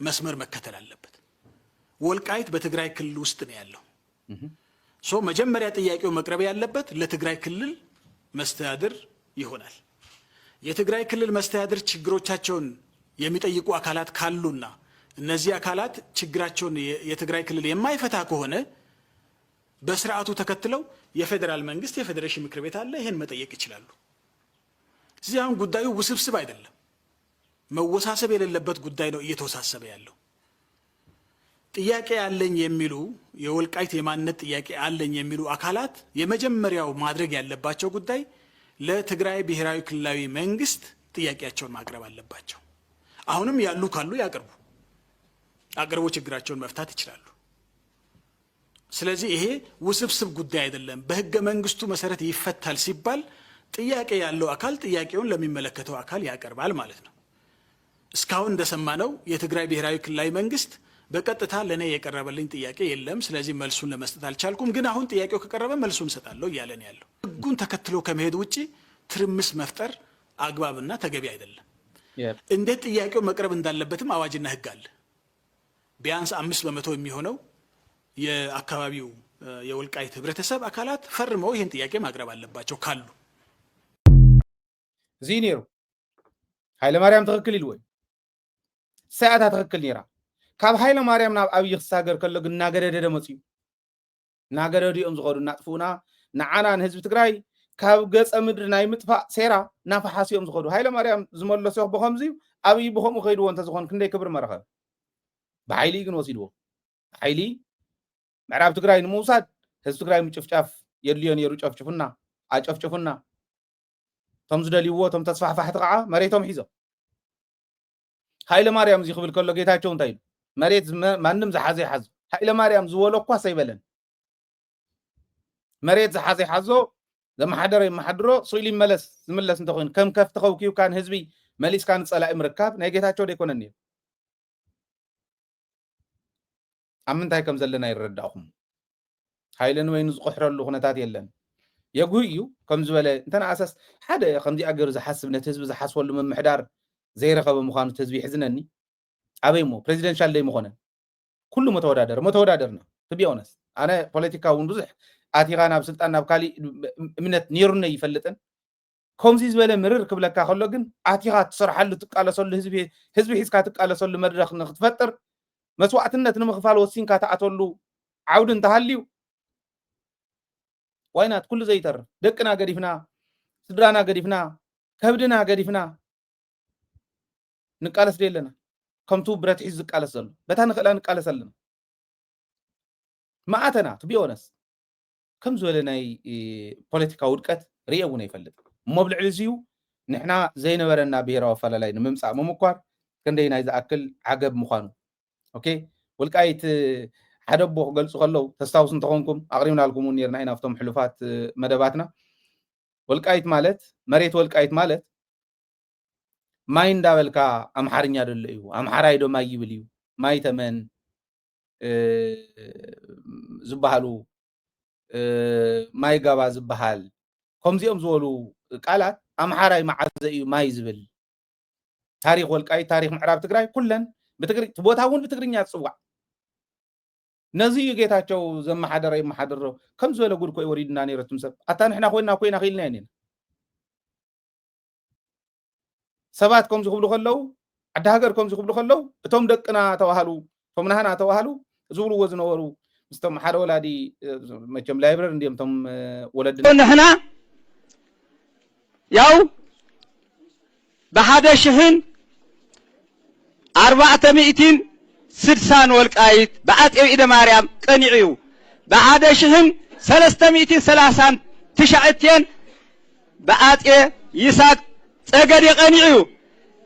መስመር መከተል አለበት። ወልቃይት በትግራይ ክልል ውስጥ ነው ያለው። መጀመሪያ ጥያቄው መቅረብ ያለበት ለትግራይ ክልል መስተዳድር ይሆናል። የትግራይ ክልል መስተዳድር ችግሮቻቸውን የሚጠይቁ አካላት ካሉና እነዚህ አካላት ችግራቸውን የትግራይ ክልል የማይፈታ ከሆነ በስርዓቱ ተከትለው የፌደራል መንግስት የፌዴሬሽን ምክር ቤት አለ ይሄን መጠየቅ ይችላሉ። እዚህ አሁን ጉዳዩ ውስብስብ አይደለም፣ መወሳሰብ የሌለበት ጉዳይ ነው እየተወሳሰበ ያለው። ጥያቄ አለኝ የሚሉ የወልቃይት የማንነት ጥያቄ አለኝ የሚሉ አካላት የመጀመሪያው ማድረግ ያለባቸው ጉዳይ ለትግራይ ብሔራዊ ክልላዊ መንግስት ጥያቄያቸውን ማቅረብ አለባቸው። አሁንም ያሉ ካሉ ያቅርቡ፣ አቅርቦ ችግራቸውን መፍታት ይችላሉ። ስለዚህ ይሄ ውስብስብ ጉዳይ አይደለም። በህገ መንግስቱ መሰረት ይፈታል ሲባል ጥያቄ ያለው አካል ጥያቄውን ለሚመለከተው አካል ያቀርባል ማለት ነው። እስካሁን እንደሰማነው የትግራይ ብሔራዊ ክልላዊ መንግስት በቀጥታ ለኔ የቀረበልኝ ጥያቄ የለም፣ ስለዚህ መልሱን ለመስጠት አልቻልኩም፣ ግን አሁን ጥያቄው ከቀረበ መልሱን እሰጣለሁ እያለን ያለው ህጉን ተከትሎ ከመሄድ ውጪ ትርምስ መፍጠር አግባብና ተገቢ አይደለም። እንዴት ጥያቄው መቅረብ እንዳለበትም አዋጅና ህግ አለ። ቢያንስ 5% የሚሆነው የአካባቢው የወልቃይት ህብረተሰብ አካላት ፈርመው ይህን ጥያቄ ማቅረብ አለባቸው ካሉ ዚኒሩ ሃይለ ማርያም ትክክል ኢልወይ ሰዓታ ትክክል ኔራ ካብ ሃይለ ማርያም ናብ ኣብይ ክሳገር ከሎ ግን እናገደደ መፅዩ እናገደዲኦም ዝኸዱ እናጥፉና ንዓናን ህዝቢ ትግራይ ካብ ገፀ ምድሪ ናይ ምጥፋእ ሴራ ናፈሓሲኦም ዝኸዱ ሃይለ ማርያም ዝመለሶ ብከምዚ ኣብይ ብከምኡ ከይድዎ እንተዝኾን ክንደይ ክብሪ መረኸብ ብሓይሊ ግን ወሲድዎ ሓይሊ ምዕራብ ትግራይ ንምውሳድ ህዝቢ ትግራይ ምጭፍጫፍ የድልዮ ነይሩ ጨፍጭፉና ኣጨፍጭፉና ቶም ዝደልይዎ ቶም ተስፋሕፋሕቲ ከዓ መሬቶም ሒዞም ሃይለ ማርያም እዚ ክብል ከሎ ጌታቸው እንታይ ኢሉ መሬት ማንም ዝሓዘ ይሓዞ ሃይለ ማርያም ዝበሎ እኳ ሰይበለን መሬት ዝሓዘ ይሓዞ ዘመሓደረ ይመሓድሮ ስኢሉ ይመለስ ዝምለስ እንተኮይኑ ከም ከፍቲ ከውኪውካን ህዝቢ መሊስካ ንፀላኢ ምርካብ ናይ ጌታቸው ደይኮነን ነይሩ ኣብ ምንታይ ከም ዘለና ይረዳእኹም ሃይለ ንወይኑ ዝቆሕረሉ ኩነታት የለን የጉህ እዩ ከም ዝበለ እንተነኣሰስ ሓደ ከምዚኣ ገይሩ ዝሓስብ ነቲ ህዝቢ ዝሓስበሉ ምምሕዳር ዘይረኸበ ምዃኑ እቲ ህዝቢ ይሕዝነኒ ኣበይ ሞ ፕሬዚደንሻል ደይምኾነን ኩሉ መተወዳደርና ቱ ቢ ኦነስት ኣነ ፖለቲካ እውን ብዙሕ ኣቲኻ ናብ ስልጣን ናብ ካሊእ እምነት ነይሩነ ይፈልጥን ከምዚ ዝበለ ምርር ክብለካ ከሎ ግን ኣቲኻ ትሰርሓሉ ትቃለሰሉ ህዝቢ ሒዝካ ትቃለሰሉ መድረክ ንክትፈጥር መስዋዕትነት ንምኽፋል ወሲንካ ተኣተሉ ዓውዲ እንተሃልዩ ዋይናት ኩሉ ዘይተርፍ ደቅና ገዲፍና ስድራና ገዲፍና ከብድና ገዲፍና ንቃለስ ደለና ከምቱ ብረት ሒዝ ዝቃለስ ዘሎ በታ ንኽእላ ንቃለስ ኣለና ማኣተና ቱ ቢ ኦነስት ከም ዝበለ ናይ ፖለቲካ ውድቀት ርየ እውን ኣይፈልጥ እሞ ብልዕሊ እዚዩ ንሕና ዘይነበረና ብሄራዊ ኣፈላላይ ንምምፃእ ምምኳር ክንደይ ናይ ዝኣክል ዓገብ ምዃኑ ኦኬ ወልቃይት ሓደ ቦ ክገልፁ ከለው ተስታውሱ እንተኾንኩም ኣቕሪብናልኩም እውን ነርና ኢና ኣብቶም ሕሉፋት መደባትና ወልቃይት ማለት መሬት ወልቃይት ማለት ማይ እንዳበልካ ኣምሓርኛ ደሎ እዩ ኣምሓራይ ዶ ማይ ይብል እዩ ማይ ተመን ዝበሃሉ ማይ ጋባ ዝበሃል ከምዚኦም ዝበሉ ቃላት ኣምሓራይ መዓዘ እዩ ማይ ዝብል ታሪክ ወልቃይት ታሪክ ምዕራብ ትግራይ ኩለን ብትግሪ ቦታ እውን ብትግርኛ ዝፅዋዕ نزي جيتاچو زم حدر يم حدر كم زول اقول كوي وريدنا نيرتم سب اتان احنا خوينا خيلنا نين سبات كم زخبلو خلو عدا هاجر كم زخبلو خلو اتوم دقنا توهالو فمنهنا توهالو زولو وزنورو مستم حدا ولادي مچم لايبرر انديم تم ولدنا نحنا ياو بحدا شهن 460 والقايت بعد إيد مريم قنيعيو بعد شهن 330 تشعتين بعد يساق صقد قنيعيو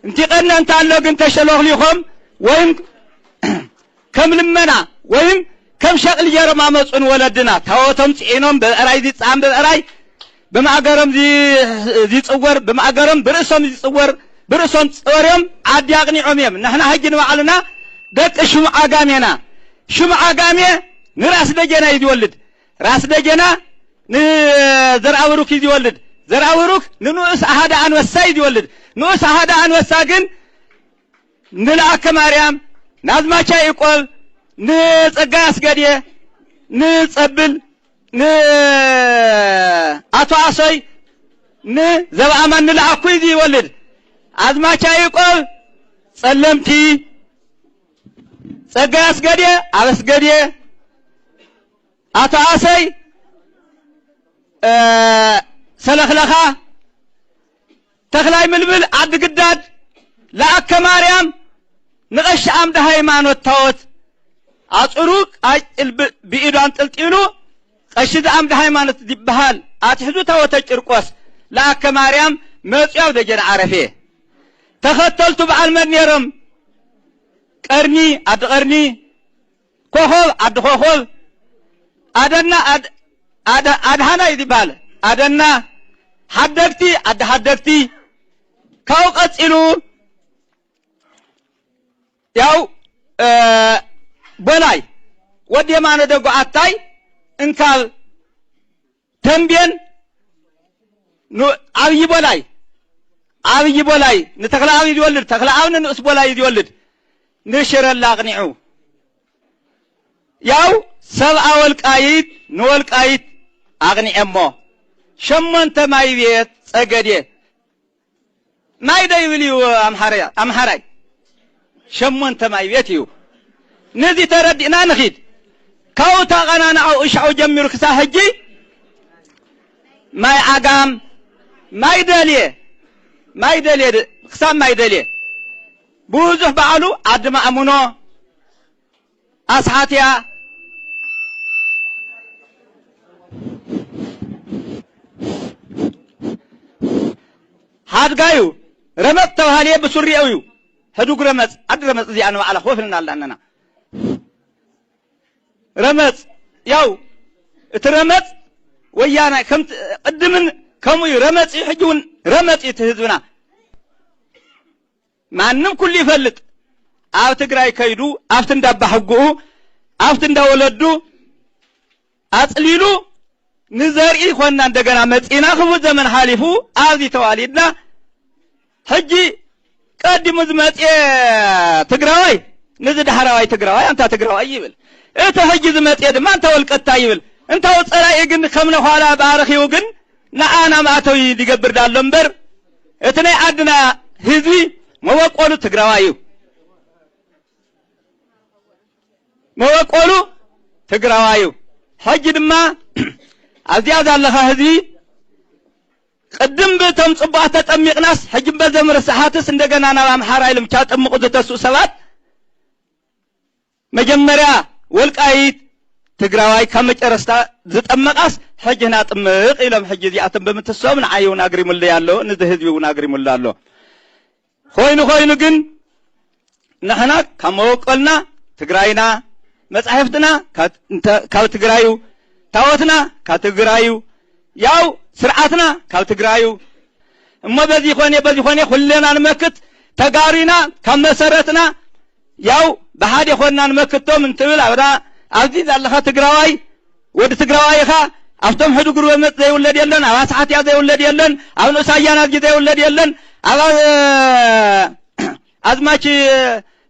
انتي قلنا انت الله انت شلوخ ليكم وين كم لمنا وين كم شغل يرما مصن ولدنا تاوتم صينهم بأراي دي صام بأراي بمعقرم دي تصور بمعقرم برسهم دي تصور برسهم تصورهم عاد يقنعهم يم نحن هجن وعلنا دك شمع قامينا شمع قامي نراس دجنا يولد راس دجنا زرعوروك يولد زرعوروك ننوس احد عن وسايد يولد نوس احد عن وساقن نلعك مريم نازماچا يقول نصقاس غديه نصبل አቶ አሶይ ዘባማን ለአኩ ይወልድ አዝማቻ ይቆል ጸለምቲ ጸጋስ ገዴ አበስ ገዴ አቶ አሶይ ሰለخለኻ ተክላይ ምልብል አድ ግዳድ ለአከ ማርያም ንቀሽ አምደ ሃይማኖት ታወት አጽሩቅ አጭል ቢኢዷን ጥልጥሉ قشد عمد هايمانت دبهال اتحدو تاوت ጭርቆስ لأك مريم مصياو دجن عرفه تختلتو بعل منيرم قرني اد قرني كوخول اد كوخول ادنا اد ادهانا يدبال ادنا حدكتي اد حدكتي كاو قصيلو ያው በላይ ወደ ማነ ደጎ አታይ እንካል ተንቤን አብይ በላይ ንተክላ አብይ ይወልድ ተክላ አብን ንስ በላይ ይወልድ ንሽረላ አቅኒዑ ያው ሰብአ ወልቃይት ንወልቃይት አቅኒዕሞ ሸመንተ ማይ ቤት ጸገዴ ማይ ደይብልዩ አምሐራይ ሸመንተ ማይ ቤት እዩ ነዚ ተረዲና ንኺድ كاوتا غنانا او اشعو جميرو كسا هجي ماي عقام ماي دالي كسا ماي دالي بوزح بعلو عدم امونو اسحاتيا هاد قايو رمت توهاليه بسوري اويو هدوك رمت عد رمت زي انا على خوفنا لاننا رمت ياو ترمت ويانا كم قدمن كم رمت يحجون رمت يتهزونا ማንም ኩል ይፈልጥ አብ ትግራይ ከይዱ አፍት እንዳባህጉ አፍት እንዳወለዱ አጽሊሉ ንዘርኢ ኾና እንደገና መጽና ክቡ ዘመን ሓሊፉ አብዚ ተዋሊድና ሕጂ ቀድሙ ዝመጽ ትግራዋይ ንዝ ዳህራዋይ ትግራዋይ አንታ ትግራዋይ ይብል እተ ሕጂ ዝመጽ ድማ አንታ ወልቀታ ይብል እንታ ወጸራይ ግን ከምነ ኋላ ባረኺው ግን ንአና ማተው ይገብር ዳሎ እምበር እትናይ አድና ህዝቢ መወቆሉ ትግራዋይ መወቆሉ ትግራዋይ ሕጂ ድማ አዚያ ዛለኻ ህዝቢ ቅድም በተም ጽባህ ተጠሚቅናስ ሕጂ በዘመረ ሰዓትስ እንደገና ናብ አምሐራ ይልምቻ ጠምቁ ዘተሱ ሰባት መጀመሪያ ወልቃይት ትግራዋይ ከመጨረስታ ዝጠመቃስ ሕጂና ጥምቅ ኢሎም ሕጂ ዚአተም በመተሰብ ንዓዩና አግሪሙል ያለው ንዘ ህዝቢውና አግሪሙል አለው ኮይኑ ግን ንሕና ከመወቆልና ትግራይና መጻሕፍትና ካብ ትግራዩ ታወትና ካብ ትግራዩ ያው ስርዓትና ካብ ትግራዩ እሞ በዚ ኾነ ሁለና ንመክት ተጋሪና ካብ መሰረትና ያው በሃደ ኾና ንመክቶም እንትብል አብራ አብዚ ዛለኻ ትግራዋይ ወዲ ትግራዋይኻ አፍቶም ሕዱ ግሩ መጽ ዘይውለድ የለን አባሳት ያ ዘይውለድ የለን አብኑ ሳያና ጊዜ ዘይውለድ የለን አባ አዝማች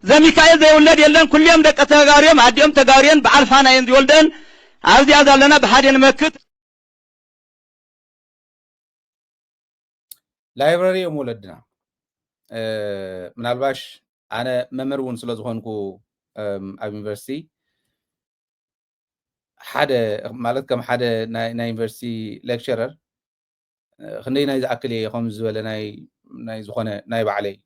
زميكائيل زي ولد يلن كل يوم دقة تغاريهم عديهم تغاريين بعرفانا يولدن عاوزي أزالنا بحادين مكت لايبراري يوم ولدنا من الباش أنا ممرون سلازخونكو أب يونيفرسيتي حدا مالتكم حدا نا يونيفرسيتي ليكتشرر خلينا إذا أكلي خمس ولا ناي زخونة ناي بعلي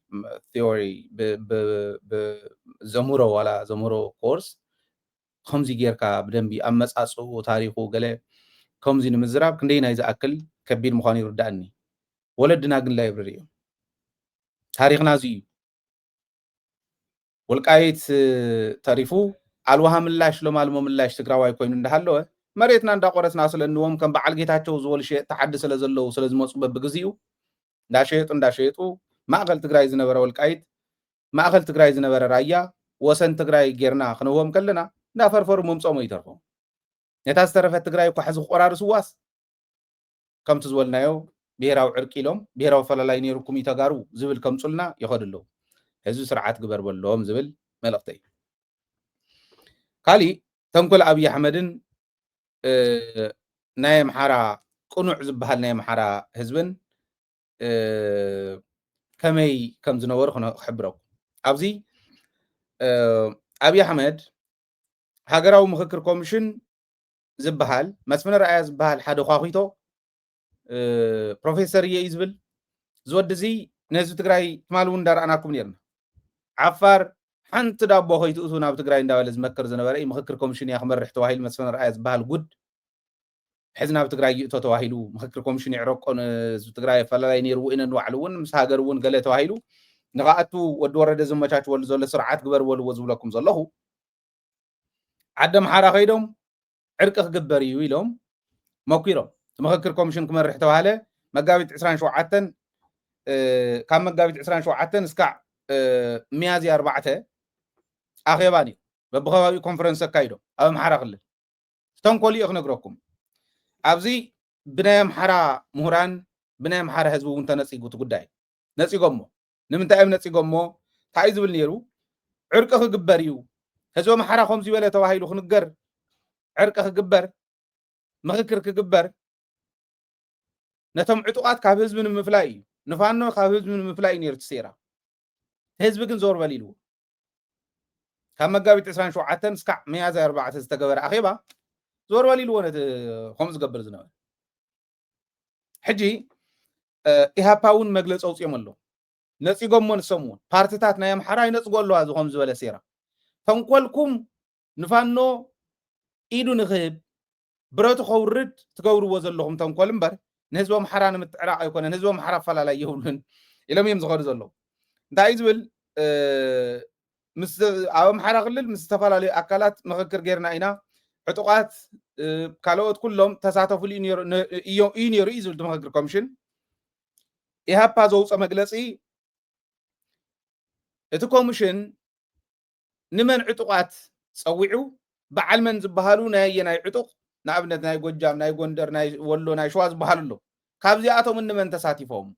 ثيوري ب زمورو ولا زمورو كورس خمسي جيركا بدنبي أمس أصو تاريخو قال خمسي نمزراب خلينا إذا أكل كبير مخاني رداني ولدنا قل لايبراري تاريخنا زي والقايت تعرفو الوها ملاش لو معلومه ملاش تقراواي كوين اندهالو مريتنا اندا قرسنا سلنوم كم بعل ጌታቸው ዝወል ሸ ተሐድስ ስለዘለው ስለዝመጹ በብግዚኡ እንዳሸጡ ማእከል ትግራይ ዝነበረ ወልቃይት ማእከል ትግራይ ዝነበረ ራያ ወሰን ትግራይ ጌርና ክንዎም ከለና እንዳፈርፈሩ መምጾሞ ይተርፎ ነታስተረፈ ትግራይ ኩሕዝ ቆራርስ ዋስ ከምት ዝወልናዮ ብሔራዊ ዕርቂ ኢሎም ብሔራዊ ፈላላይ ነይሩኩም ይተጋሩ ዝብል ከምጹልና ይኸድሉ ህዝብ ስርዓት ግበር በሎም ዝብል መልእክተይ ካሊ ተንኮል አብይ አሕመድን ናይ አምሓራ ቁኑዕ ዝበሃል ናይ አምሓራ ህዝብን ከመይ ከም ዝነበሩ ክሕብረኩም ኣብዚ አብይ አሕመድ ሃገራዊ ምክክር ኮሚሽን ዝበሃል መስመር ረኣያ ዝበሃል ሓደ ኳኺቶ ፕሮፌሰር እየ ዝብል ዝወዲ እዚ ነህዝቢ ትግራይ ትማል እውን እንዳረኣናኩም ነርና ዓፋር ሓንቲ ዳቦ ከይትእቱ ናብ ትግራይ እንዳበለ ዝመክር ዝነበረ ምክክር ኮሚሽን እያ ክመርሕ ተባሂሉ መስመር ረኣያ ዝበሃል ጉድ ሕዚ ናብ ትግራይ ይእቶ ተባሂሉ ምክክር ኮሚሽን ይዕረቆን ህዝቢ ትግራይ ፈላላይ ነይሩ ኢነን ባዕሉ እውን ምስ ሃገር እውን ገለ ተባሂሉ ንኻኣቱ ወዲ ወረደ ዝመቻችወሉ ዘሎ ስርዓት ግበርበልዎ ዝብለኩም ዘለኹ ዓዲ ኣምሓራ ከይዶም ዕርቂ ክግበር እዩ ኢሎም መኪሮም ምክክር ኮሚሽን ክመርሕ ተባሃለ መጋቢት 27 ካብ መጋቢት 27 እስካዕ ሚያዝያ 4 ኣኼባ ነይሩ በብኸባቢኡ ኮንፈረንስ ኣካይዶም ኣብ ኣምሓራ ክልል ተንኮል እዩ ክነግረኩም ኣብዚ ብናይ ኣምሓራ ምሁራን ብናይ ኣምሓራ ህዝቢ እውን ተነፂጉ እቲ ጉዳይ ነፂጎሞ ንምንታይ እዮም ነፂጎሞ እንታይ ዝብል ነይሩ ዕርቂ ክግበር እዩ ህዝቢ ኣምሓራ ከምዚ በለ ተባሂሉ ክንገር ዕርቂ ክግበር ምክክር ክግበር ነቶም ዕጡቃት ካብ ህዝቢ ንምፍላይ እዩ ንፋኖ ካብ ህዝቢ ንምፍላይ ነይሩ ትሴራ ህዝቢ ግን ዞር በሊሉ ካብ መጋቢት 27 እስካዕ ሚያዝያ 4 ዝተገበረ ኣኼባ ዞር በሊሉ ወነት ከም ዝገብር ዝነበረ ሕጂ ኢሃፓ እውን መግለፂ ኣውፅኦም ኣሎ ነፂጎሞ ንሰምውን ፓርቲታት ናይ ኣምሓራ ይነፅጎ ኣለዋ እዚ ከም ዝበለ ሴራ ተንኮልኩም ንፋኖ ኢዱ ንክህብ ብረቱ ከውርድ ትገብርዎ ዘለኹም ተንኮል እምበር ንህዝቢ ኣምሓራ ንምትዕራቕ ኣይኮነን ህዝቢ ኣምሓራ ኣፈላላይ የብሉን ኢሎም እዮም ዝኸዱ ዘለዉ እንታይ ዝብል ኣብ ኣምሓራ ክልል ምስ ዝተፈላለዩ ኣካላት ምክክር ጌርና ኢና ዕጡቃት ካልኦት ኩሎም ተሳተፉሉ እዩ ነይሩ እዩ ዝብል ምክክር ኮሚሽን ኢሃፓ ዘውፀ መግለፂ እቲ ኮሚሽን ንመን ዕጡቃት ፀዊዑ በዓል መን ዝበሃሉ ናይ ዕጡቅ ንኣብነት ናይ ጎጃም ናይ ጎንደር ናይ ወሎ ናይ ሸዋ ዝበሃሉ ኣሎ ካብዚኣቶም ንመን ተሳቲፎም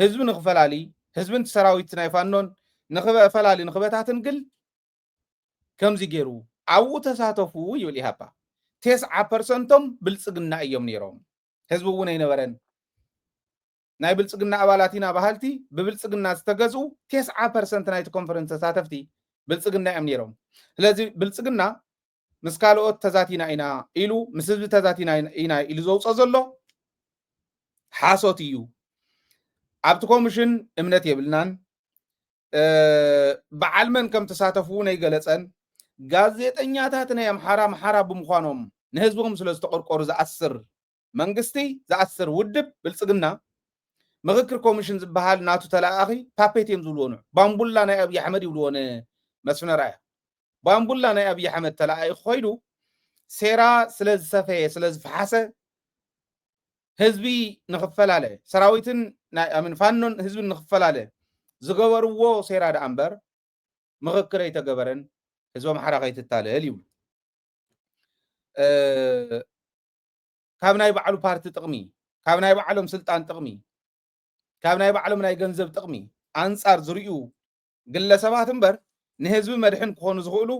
ህዝቢ ንኽፈላሊ ህዝብን ሰራዊት ናይ ፋኖን ንኽፈላሊ ንኽበታትን ግል ከምዚ ገይሩ ኣብኡ ተሳተፉ ይብል ኢሃፓ 90% ብልፅግና እዮም ነይሮም ህዝቢ እውን ኣይነበረን ናይ ብልፅግና ኣባላት ኢና ባህልቲ ብብልፅግና ዝተገዝኡ 90% ናይቲ ኮንፈረንስ ተሳተፍቲ ብልፅግና እዮም ነይሮም ስለዚ ብልፅግና ምስ ካልኦት ተዛቲና ኢና ኢሉ ምስ ህዝቢ ተዛቲና ኢና ኢሉ ዘውፅኦ ዘሎ ሓሶት እዩ ኣብቲ ኮሚሽን እምነት የብልናን በዓል መን ከም ተሳተፉ ናይ ገለፀን ጋዜጠኛታት ናይ ኣምሓራ ብምዃኖም ንህዝቦም ስለ ዝተቆርቆሩ ዝኣስር መንግስቲ ዝኣስር ውድብ ብልፅግና ምክክር ኮሚሽን ዝበሃል ናቱ ተላኣኺ ፓፔት እዮም ዝብልዎኑ ባምቡላ ናይ ኣብይ ኣሕመድ ይብልዎን መስፍነ ራእያ ባምቡላ ናይ ኣብይ ኣሕመድ ተላኣኺ ኮይዱ ሴራ ስለ ዝሰፈየ ስለ ዝፈሓሰ ህዝቢ ንኽፈላለ ሰራዊትን ናይ ኣምን ፋኖን ህዝቢ ንኽፈላለ ዝገበርዎ ሴራ ዳ እምበር ምክክር ኣይተገበረን ህዝቢ ኣምሓራ ከይትታለል ይብሉ ካብ ናይ ባዕሉ ፓርቲ ጥቕሚ ካብ ናይ ባዕሎም ስልጣን ጥቕሚ ካብ ናይ ባዕሎም ናይ ገንዘብ ጥቕሚ ኣንጻር ዝርዩ ግለሰባት እምበር ንህዝቢ መድሕን ክኾኑ ዝኽእሉ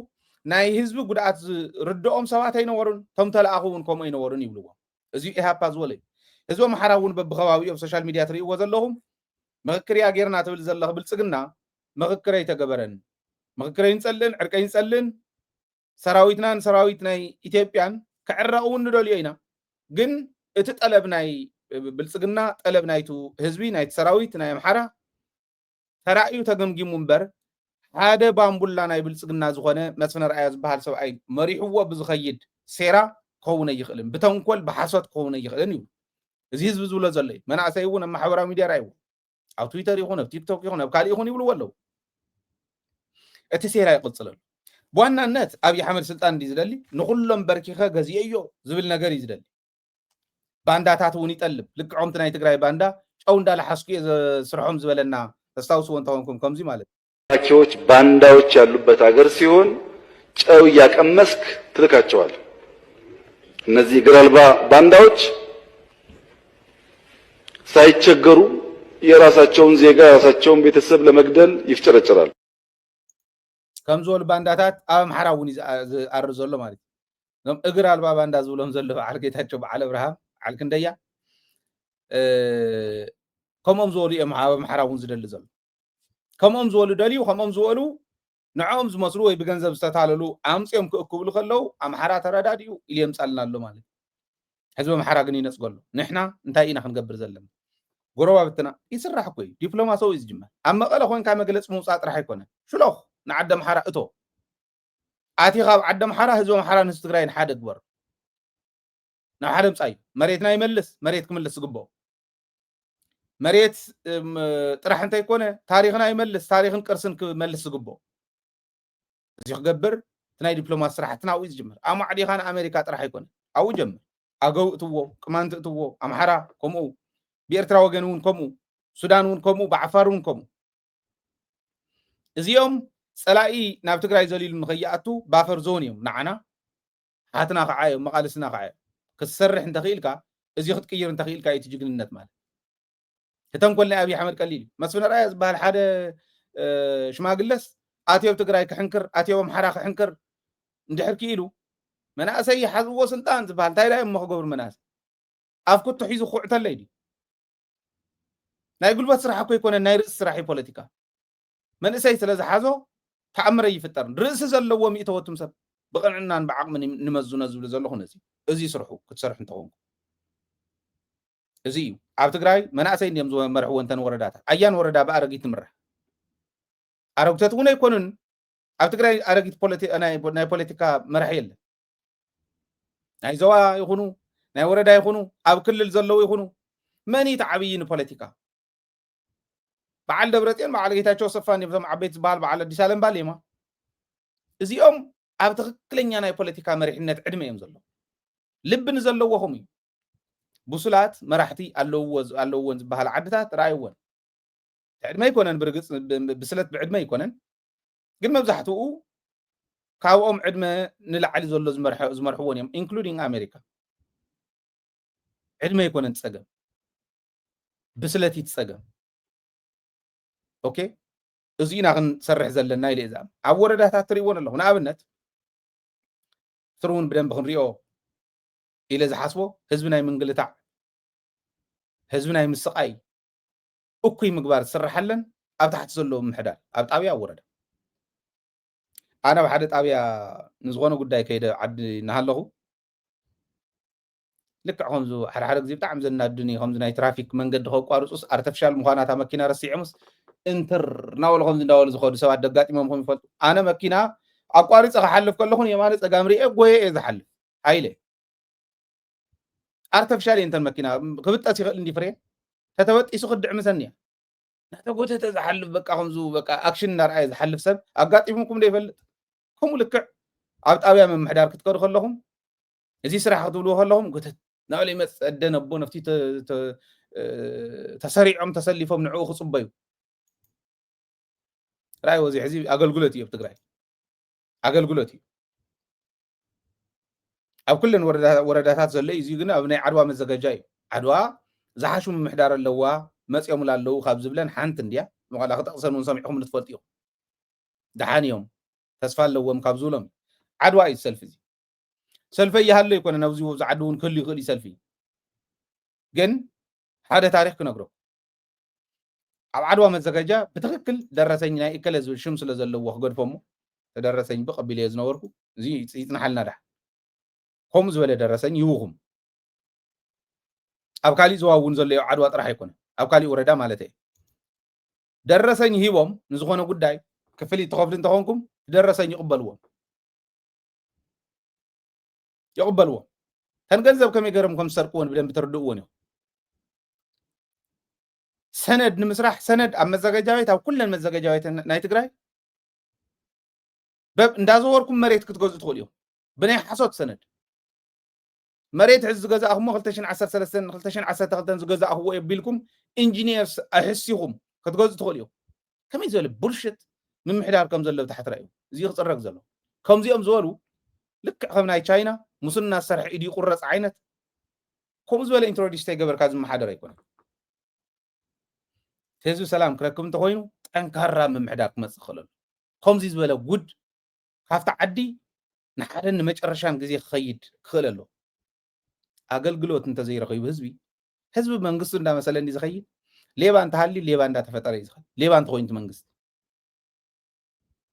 ናይ ህዝቢ ጉድኣት ርድኦም ሰባት ኣይነበሩን ቶም ተለኣኹውን ከምኡ ኣይነበሩን ይብልዎ እዚ ኢሃፓ ዝበለ ህዝቢ ኣምሓራ እውን በብኸባቢኡ ኣብ ሶሻል ሚድያ ትርእይዎ ዘለኹም ምክክር እያ ጌርና ትብል ዘለኹ ብልፅግና ምክክር ኣይተገበረን ምክክር ይንፀልን ዕርቀ ይንፀልን ሰራዊትናን ሰራዊት ናይ ኢትዮጵያን ክዕረቕ እውን ንደልዮ ኢና ግን እቲ ጠለብ ናይ ብልፅግና ጠለብ ናይቱ ህዝቢ ናይቲ ሰራዊት ናይ ኣምሓራ ተራእዩ ተገምጊሙ እምበር ሓደ ባምቡላ ናይ ብልፅግና ዝኾነ መስፍን ረኣያ ዝበሃል ሰብኣይ መሪሕዎ ብዝኸይድ ሴራ ክኸውን ኣይኽእልን ብተንኮል ብሓሶት ክኸውን ኣይኽእልን እዩ እዚ ህዝቢ ዝብሎ ዘሎ እዩ መናእሰይ እውን ኣብ ማሕበራዊ ሚድያ ራእይዎ ኣብ ትዊተር ይኹን ኣብ ቲክቶክ ይኹን ኣብ ካልእ ይኹን ይብልዎ ኣለዉ እቲ ሴራ ይቕፅል ኣሎ ብዋናነት ኣብዪ ኣሕመድ ስልጣን እንዲ ዝደሊ ንኩሎም በርኪኸ ገዚአዮ ዝብል ነገር እዩ ዝደሊ ባንዳታት እውን ይጠልብ ልክዖምቲ ናይ ትግራይ ባንዳ ጨው እንዳለሓስኩ እየ ዘስርሖም ዝበለና ተስታውስዎ እንተኾንኩም ከምዚ ማለት ሀኪዎች ባንዳዎች ያሉበት ሀገር ሲሆን ጨው እያቀመስክ ትልካቸዋል። እነዚህ እግር አልባ ባንዳዎች ሳይቸገሩ የራሳቸውን ዜጋ የራሳቸውን ቤተሰብ ለመግደል ይፍጨረጨራሉ። ከም ዝበሉ ባንዳታት ኣብ ኣምሓራ እውን ዝኣርር ዘሎ ማለት እዩ እግር አልባ ባንዳ ዝብሎም ዘሎ በዓል ጌታቸው በዓል አብርሃም በዓል ክንደያ ከምኦም ዝበሉ እዮም ኣብ ኣምሓራ እውን ዝደሊ ዘሎ ከምኦም ዝበሉ ደልዩ ከምኦም ዝበሉ ንዖም ዝመስሉ ወይ ብገንዘብ ዝተታለሉ ኣምፅኦም ክእክብሉ ከለው ኣምሓራ ተረዳድኡ ኢሉ የምፃልና ኣሎ ማለት ህዝቢ ኣምሓራ ግን ይነፅገሉ ንሕና እንታይ ኢና ክንገብር ዘለና ጎረባብትና ይስራሕ እኮ እዩ ዲፕሎማሲያዊ እዩ ዝጅመር ኣብ መቐለ ኮንካ መግለፂ ምውፃእ ጥራሕ ኣይኮነን ሽሎኽ ንዓዲ ኣምሓራ እቶ ኣቲኻ ኣብ ዓዲ ኣምሓራ ህዝቢ ኣምሓራ ንህዝቢ ትግራይ ንሓደ ግበር ናብ ሓደ ምፃ እዩ መሬትና ይመልስ መሬት ክምልስ ዝግብኦ መሬት ጥራሕ እንታይ ኮነ ታሪኽና ይመልስ ታሪኽን ቅርስን ክመልስ ዝግብኦ እዚ ክገብር ናይ ዲፕሎማሲ ስራሕትና ኣብኡ ዝጅምር ኣብ ማዕዲኻ ንኣሜሪካ ጥራሕ ኣይኮነ ኣብኡ ጀምር ኣገው እትዎ ቅማንት እትዎ ኣምሓራ ከምኡ ብኤርትራ ወገን እውን ከምኡ ሱዳን እውን ከምኡ ብዓፋር እውን ከምኡ እዚኦም ፀላኢ ናብ ትግራይ ዘሊሉ ንኸይኣቱ ባፈር ዞን እዮም ንዓና ሓትና ከዓ እዮም መቃልስና ከዓ እዮም ክትሰርሕ እንተኽኢልካ እዚ ክትቅይር እንተኽኢልካ እቲ ጅግንነት ማለት ከተንኮል ናይ ኣብዪ ኣሕመድ ቀሊል መስፍን ረኣያ ዝበሃል ሓደ ሽማግለስ ኣትዮ ትግራይ ክሕንክር ኣትዮ ኣምሓራ ክሕንክር እንድሕር ክኢሉ መናእሰይ ሓዝዎ ስልጣን ዝበሃል እንታይ ዳዮም ክገብሩ መናእሰይ ኣብ ኩቱ ሒዙ ክውዕተለ እዩ ናይ ጉልበት ስራሕ እኮ ይኮነ ናይ ርእሲ ስራሕ ፖለቲካ መንእሰይ ስለ ዝሓዞ ተኣምረ ይፍጠርን ርእሲ ዘለዎ ሚእተወቱም ሰብ ብቕንዕናን ብዓቕምን ንመዝነ ዝብሉ ዘለኹ ነዚ እዚ ስርሑ ክትሰርሑ እንተኾንኩ እዚ እዩ ኣብ ትግራይ መናእሰይ እንዲኦም ዝመርሕዎ እንተን ወረዳታት ኣያን ወረዳ ብኣረጊት ትምራሕ ኣረጊታት እውን ኣይኮኑን ኣብ ትግራይ ኣረጊት ናይ ፖለቲካ መራሒ የለን ናይ ዞባ ይኹኑ ናይ ወረዳ ይኹኑ ኣብ ክልል ዘለው ይኹኑ መን ተዓብይ ንፖለቲካ በዓል ደብረፅዮን በዓል ጌታቸው ሰፋን እዮም ዓበይቲ ዝበሃል በዓል ኣዲስ ኣለም ባሌማ እዚኦም ኣብ ትክክለኛ ናይ ፖለቲካ መሪሕነት ዕድመ እዮም ዘለዉ ልቢ ንዘለዎም እዩ ብሱላት መራሕቲ ኣለውዎን ዝበሃል ዓድታት ረኣይዎን ዕድመ ኣይኮነን ብርግፅ ብስለት ብዕድመ ኣይኮነን ግን መብዛሕትኡ ካብኦም ዕድመ ንላዕሊ ዘሎ ዝመርሕዎን እዮም ኢንክሉዲንግ ኣሜሪካ ዕድመ ኣይኮነን ትፀገም ብስለት ይትፀገም ኦኬ እዚ ኢና ክንሰርሕ ዘለና ኢለ እዛ ኣብ ወረዳታት ትርእይዎን ኣለኹ ንኣብነት ስሩውን ብደንብ ክንሪኦ ኢለ ዝሓስቦ ህዝቢ ናይ ምንግልታዕ ህዝቢ ናይ ምስቃይ እኩይ ምግባር ዝስራሓለን ኣብ ታሕቲ ዘለዎ ምሕዳር ኣብ ጣብያ ወረዳ ኣነ ኣብ ሓደ ጣብያ ንዝኾነ ጉዳይ ከይደ ዓዲ እናሃለኹ ልክዕ ከምዚ ሓደ ግዜ ብጣዕሚ ዘናድኒ ከምዚ ናይ ትራፊክ መንገዲ ከቋርፁስ ኣርተፊሻል ምዃናታ መኪና ረሲዖምስ እንተር ናበሉ ከምዚ እንዳበሉ ዝኸዱ ሰባት ደጋጢሞም ከም ይፈልጡ ኣነ መኪና ኣቋሪፀ ክሓልፍ ከለኹን የማነ ፀጋም ርኤ ጎየ እየ ዝሓልፍ ሃይለ ኣርተፊሻል እንተን መኪና ክብጠስ ይኽእል እንዲ ፍሬ ተተበጢሱ ክድዕምሰኒ እያ ናተጎተተ ዝሓልፍ በቃ ከምዚ በቃ ኣክሽን እናርኣየ ዝሓልፍ ሰብ ኣጋጢሙኩም ዶ ይፈልጥ ከምኡ ልክዕ ኣብ ጣብያ ምምሕዳር ክትከዱ ከለኹም እዚ ስራሕ ክትብልዎ ከለኹም ጎተት ናበለ ይመፅእ ኣደነ ኣቦ ነፍቲ ተሰሪዖም ተሰሊፎም ንዕኡ ክፅበዩ رأي وزي حزب أقلقلتي بتقرأي أقلقلتي أو كل وردات زلي يزيقنا أبني عدوى مزقجاي عدوى زحشو من محدار اللواء مسيوم لالو خاب زبلان حانتن ديا مقالا خطأ قصر من سامعهم نتفلتيو دحانيهم تسفال لهم كابزولهم عدوا أي سلفي سلفي يهلو يكون نوزي وزعدون كل يغلي سلفي جن هذا تاريخ كنقرأ أو عدوا متزجاجة بتركل درسين ناي كلا زول شمس لزلوا وخجر فمو تدرسين بقبل يزنوركو زي يتنحلنا ده هم زول درسين يوهم أو كالي زواون زل عدوا راح يكون أو كالي وردا مالته درسين هيوم نزخونه قد داي كفلي تخافلين تخونكم درسين يقبلوهم يقبلوهم هنجنزب كم يقرمكم سرقون بدن بتردقونه سند نمسرح سند أما زجاجات أو كل المزجاجات نايت جراي باب ندازوركم مريت كتجوز تقوليهم بني حصاد سند مريت عز جزاء هم خلتشين عسر سلسلة خلتشين عسر تخلتن جزاء هو يبيلكم إنجنيرز أحسيهم كتجوز تقوليهم كم يزول بولشت من محدار كم زلوا تحت رأيه زي خطر زلوا كم زي أمزولو لك خمنا تشاينا مسلنا سرح إيدي قرص عينت كم زول إنتروديش تيجبر كازم محدار يكون تيزو سلام كركم تقوينو أنكرر من محدار مسخلل كم زي زول وود هفت عدي نحرن مجرشان جزي خيد خلله أقل قلوت أنت زي رقيب حزب منقص ده مثلا دي خيد ليه بان تحلي ليه بان ده تفتر يزخل ليه بان تقوين تمنقص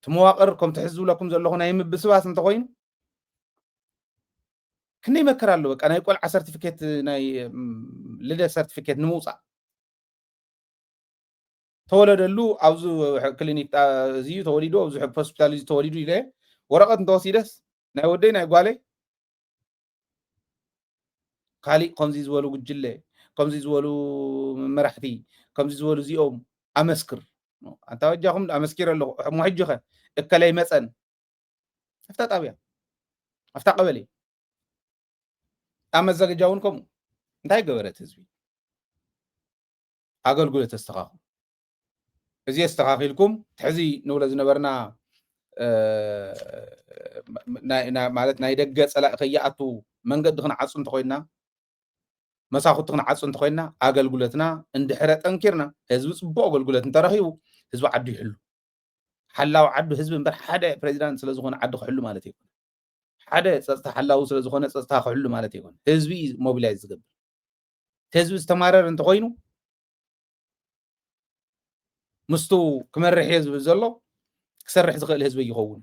تمواقركم تحزوا لكم زول لهنا يم بسواس أنت قوين كني مكر له أنا يقول على سيرتيفيكيت ناي لده سيرتيفيكيت نموصع تولد له أوزو كلينيك زيو توليدو أوزو حب هوسبيتال توليدو إليه ورقة نتوصيدس نودي نقولي خالي كمزي زولو قجلة كمزي زولو مرحتي كمزي زولو زيوم أمسكر أنت وجههم أمسكر له محجخة الكلام مثلا أفتح طبيعة أفتح قبلي أما زجاجونكم انتهي قبرت هزبي أقول قولة استخاخم إذا استخاخيلكم تحزي نولز نبرنا مالتنا يدقى سلاء خياتو من قد خنا عصن تخوينا مساخو خنا عصن تخوينا أقول قولتنا اندحرت أنكرنا هزب صبو أقول قولتنا ترخيو هزب عدو يحلو حلاو عدو هزب مبر حدا بريزيدان سلازخون عدو حلو مالتي حدا حلاو سلازخون سلازخون حلو مالتي يكون هزبي موبيلايز قبل هزب استمرار انت خوينو مستو كمرح هزب زلو كسرح زغل هزبي يخون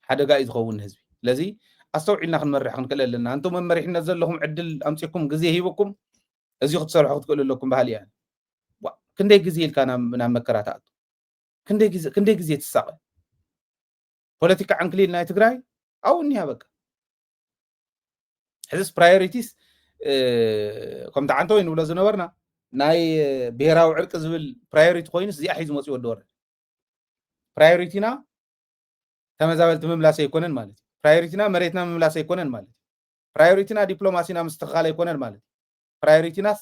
حدا قاعد يخون هزبي لذي استوعبنا خنمرح خنكلل لنا انتم مرحنا زلهم عدل امسكم غزي هيبكم ازي ختصرحوا تقول لكم بحال يعني كندي غزي كان من مكراتات كندي غزي تساق بوليتيكا عنكلينا تግራይ او اني بقى حزب برايوريتيز كم تعانتو انه لازنبرنا ناي بهراو عرق زبل برايوريتي خوينس زي احيز مصي ودور برايوريتينا تمزابلت مملاس يكونن ማለት برايوريتينا مريتنا مملاس يكونن ማለት برايوريتينا ዲፕሎማሲና መስተኻለ ይኮነን ማለት برايوريتيናስ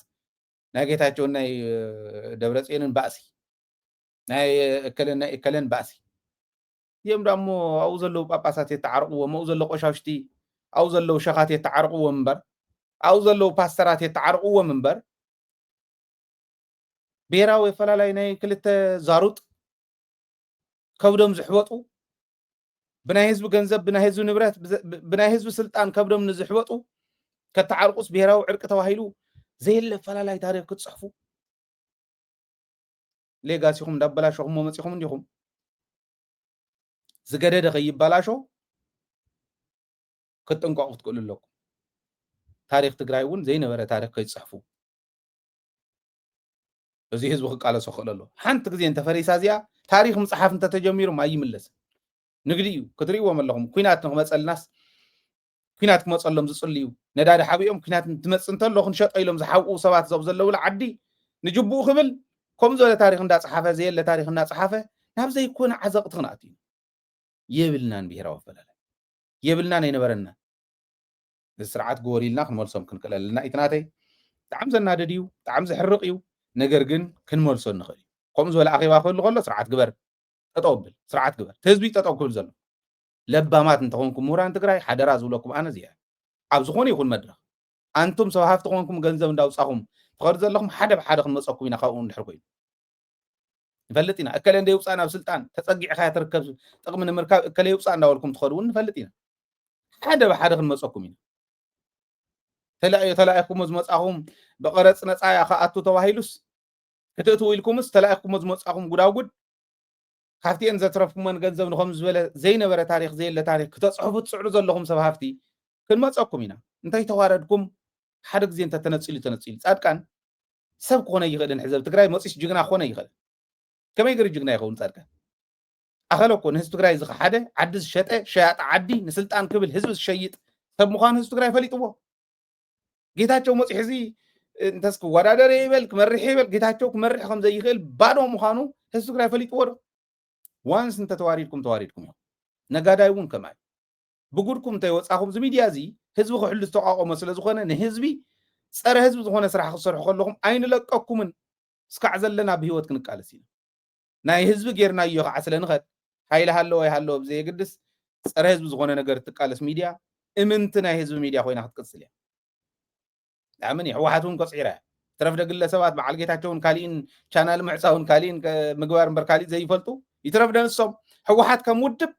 ናይ ጌታቸው ናይ ደብረጽዮንን ባእሲ ናይ እከለን ባእሲ يوم دامو أو زلوا باباسات يتعرقوا وما زلوا قشاشتي أو زلوا شخات يتعرقوا ومنبر أو زلوا باسترات يتعرقوا ومنبر بيراوي فلا لايناي كلت زاروت كودم زحوطوا بنا حزب ገንዘብ بنا حزب ንብረት بنا حزب ስልጣን كودم نزحوطوا كتعرقوس بيراو عرق ተዋሂሉ زيل فلا لاي تاريخ كتصحفوا ليغاسيكم دبلاشكم ومصيكم እንዲሁም زغدد خيبالاشو كتنققت تقول لكم تاريخ تግራይ ውን زي نبره تاريخ كيصحفوا እዚ ህዝብ ቃለ ሰخلሎ ሓንት ግዜ እንተ ፈሪሳዚያ ታሪክ መጽሐፍ እንተ ተጀሚሩ ማይምለስ ንግዲዩ ክትሪዎም ኣለኹም ኩናት ንክመጸልናስ ኩናት ክመጸሎም ዝጽልዩ ነዳዲ ሓቢኦም ኩናት እንትመጽ እንተሎ ክንሸጠ ኢሎም ዝሓውቁ ሰባት ዘብ ዘለውላ ዓዲ ንጅቡኡ ክብል ከም ዘለ ታሪክ እንዳጽሓፈ ዘየለ ታሪክ እንዳጽሓፈ ናብ ዘይኮነ ዓዘቕት ክናት እዩ يبلنا بيراو فلال يبلنا نينبرنا السرعات غوريلنا كنملسوم كنقللنا ايتناتي تعمزنا دديو تعمز حرقيو ነገር ግን كنملسو نخري قوم زول اخيبا كله سرعات غبر تطوبل سرعات غبر تهزبي تطوبل زلو لبامات انتكونكم موران تግራይ حدرا زولكم انا زيا اب زخون يكون مدرخ انتم سو هافتكونكم ገንዘብ እንዳውጻኹም تقدر زلكم حدا بحدا كنمصكم ينخاون دحر كوين نفلتينا أكل عند يوصانا بسلطان تصقيع خيا تركب طقم المركب أكل يوصانا ولكم تخدون نفلتينا حدا بحدا خنمصكم تلاقيكم مزمصاهم بقرص نصايا خاطو تواهيلوس كتأتوا إلكمس تلاقيكم مزمصاهم غداغد خافتي ان زترفكم من ገንዘብ ንኹም ዝበለ ዘይነበረ ታሪክ ዘይለ ታሪክ ክትጽሕፉ ትጽዕሩ ዘለኹም ሰብ ሃፍቲ ክንመጽኩም ኢና እንታይ ተዋረድኩም ሓደ ግዜ እንተ ተነጽሉ ጻድቃን ሰብ ኮነ ይኽእልን ሕዘብ ትግራይ መጽስ ጅግና ኮነ ይኽእል ከመይ ገሪ ጅግና ይኸውን ጻድቃን ኣኸለኮ ንህዝቢ ትግራይ ዝኸ ሓደ ዓዲ ዝሸጠ ሸያጥ ዓዲ ንስልጣን ክብል ህዝቢ ዝሸይጥ ሰብ ምዃኑ ህዝቢ ትግራይ ፈሊጥዎ ጌታቸው መጽ ሕዚ እንተስ ክወዳደር ይበል ክመርሕ ይበል ጌታቸው ክመርሕ ከም ዘይኽእል ባዶ ምዃኑ ህዝቢ ትግራይ ፈሊጥዎ ዶ وانس انت تواريدكم يوم نغادايون كمان بغودكم تيوصاكم زي ميديا زي حزب خو حل استقاقو مسله زخونه نحزبي صره حزب زخونه سرح خسرح كلكم عين لقكم اسكع زلنا بهيوت كنقالسينا ناي حزب غيرنا يو عسله نخد هايل هالو هالو بزي يقدس صره حزب زخونه ነገር تقالس ميديا امنت ناي حزب ميديا خوينا تقصليا امن يحوحاتون قصيره ترف دغ لسبات بعل ጌታቸውን ካሊን ቻናል ምዕጻውን ካሊን ምግባር በርካሊ ዘይፈልጡ يترف دنسهم حوحات كمودب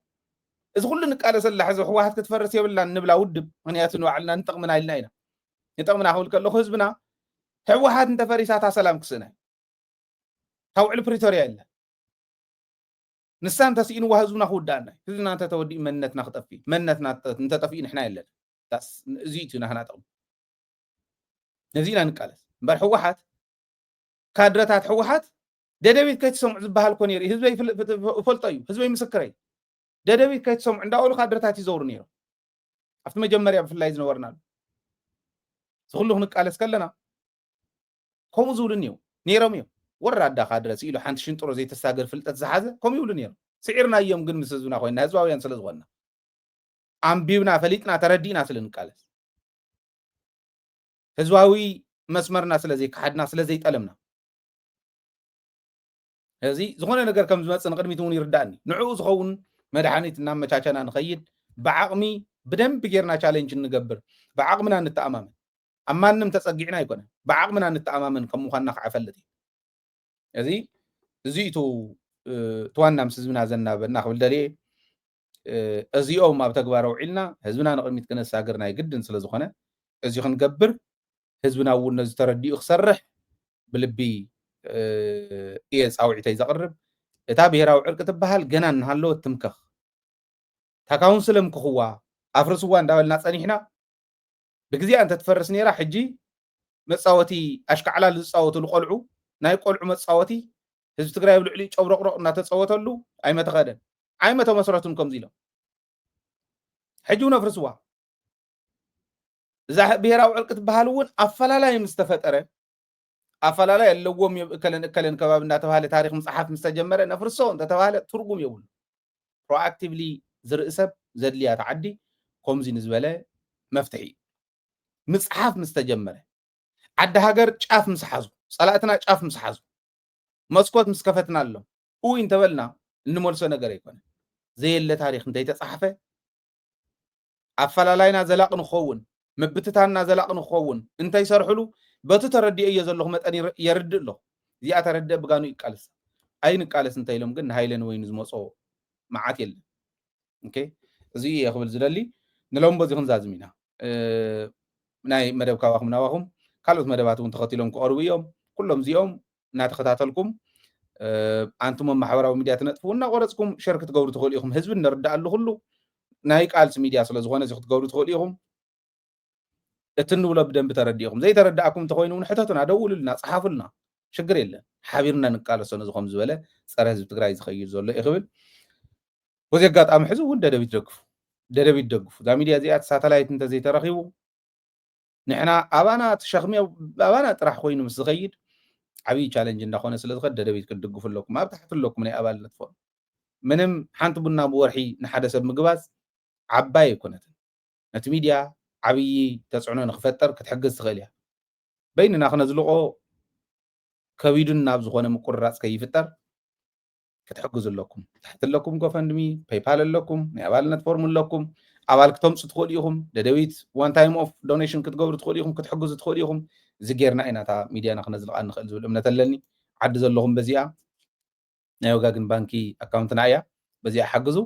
إذا كلنا قال سلاح إذا حوحات كتفرس يبلا نبلا ودب هنياتن وعلنا نطقمنا إلنا نطقمنا أقول كله حزبنا حوحات انت فريساتها سلام كسنة توعل بريتوريا إلا نسان تسين وهزونا خدانا حزبنا أنت تودي منتنا خطفي منتنا أنت تفين إحنا إلا تاس زيتنا هنا تقوم نزينا نقالس بل حوحات كادرات حوحات ددبيت كيتسمع زبال كونيري حزبي فلطيو حزبي مسكري ددبيت كيتسمع عنداول خادرتات يزور نيرو افت مجمريا بفلاي زنورنا كله نقالس كلنا كوم زولنيو نيرميو ورادا خادرس يلو حنت شنطرو زي تساغر فلطت زحازه كوم يولو نيرو سعيرنا يوم ግን مسزونا خوينا ህዝባውያን ስለዝኾና አንቢብና ፈሊጥና ተረዲና ስለንቃለስ ህዝባዊ መስመርና ስለዚህ ካድና ስለዚህ ጠለምና هذه زخونة نجار كم زمان سنقدم يتوني رداني نعو زخون مدحاني تنام مشاچنا نخيد بعقمي بدم بغيرنا challenge نجبر بعقمنا نتأمام أما نم تسقينا يكون بعقمنا نتأمام كم مخنا عفلتي هذه زيتو توان مسزمنا زنا بناخذ دليل أزيو ما بتكبروا علنا هزبنا نقدم يتكن ساقرنا جدا سلا زخونة أزيو خنجبر هزبنا أول نزتردي أخسرح بلبي إيس أو عتي زقرب تابي راو عرق تبهال جنان هالو تمكخ تكاون سلم كخوا أفرسوا عند أول ناس أني هنا بكذي أنت تفرسني راح جي متصاوتي أشك على الصوت القلعو ناي قلعو متصاوتي هز تقرأ بالعلي أو رق ناتصوت له أي ما تغادر أي ما تمسرتهم كم زيلو حجونا فرسوا زه بيراو عرق تبهالون أفلا لا يمستفاد أره أفلا لا اللوم كلن كباب نتوالى تاريخ مصحف مستجمرة نفرسون تتوالى ترقم يقول proactively زرقسب زدليا تعدي كومزين زبالة مفتحي مصحف مستجمرة عد هاجر شاف مسحازو صلاتنا شاف مسحازو مسكوت مسكفتنا له هو ينتبلنا نمرسو نجار يكون زي اللي تاريخ انتي تصحفه أفلا لا زلاق نخون مبتتنا زلاق نخون انتي يسرحلو بتتردي أي زلهم متأني يرد له زي أترد بقانو يقالس أين قالس انت يلوم قلنا هايلن وين زمصو معاتيل أوكي زي يخبر زلالي نلوم بزيخن زازمينا ناي مدب كواخم نواخم كالوت مدباتون تخطيلهم كأرويهم كلهم زيهم ناتخطاتلكم أنتم محاورة وميديا تنطفونا غرزكم شركة قورو تخوليهم حزب نرد قال له كله ناي قالس ميديا سلا زغونه زيخت قورو تخوليهم اتنولا بدن بترديهم زي ترداكم تخوينون حتتنا دول لنا صحاف لنا شجر يلا حبيرنا نقالسون زخم زبله صار حزب تግራይ ዝخير ዘሎ ይخبل وزي قاطام حزب ودده بيدغف ذا ميديا زيات ساتلايت انت زي ترخيبو نحنا ابانا تشخمي ابانا طرح خوينو مس ዝخيد عبي تشالنج እንዳኾነ ስለዝኸ ደደቢት ክድግፉ ለኩም ኣብ ታሕት ለኩም ናይ ኣባልነት ፎ ምንም ሓንቲ ቡና ብወርሒ ንሓደ ሰብ ምግባዝ ዓባይ ይኮነት ነቲ ሚድያ عبي تسعنو نخفتر كتحجز تخيلها بيننا خنا زلقو كويدنا بزخونه مقرراص كيفتر كتحجز لكم تحت لكم GoFundMe PayPal لكم نيابالنا فورم لكم أبالكتم تدخليهم ددويت وان تايم اوف دونيشن كتقبر تدخليهم كتحجز تدخليهم زجيرنا اينا تا ميديانا خنا زلقان نخل زول امنا تلني عد زلهم بزيا ናይ ወጋግን ባንኪ ኣካውንትና እያ በዚ ሓግዙ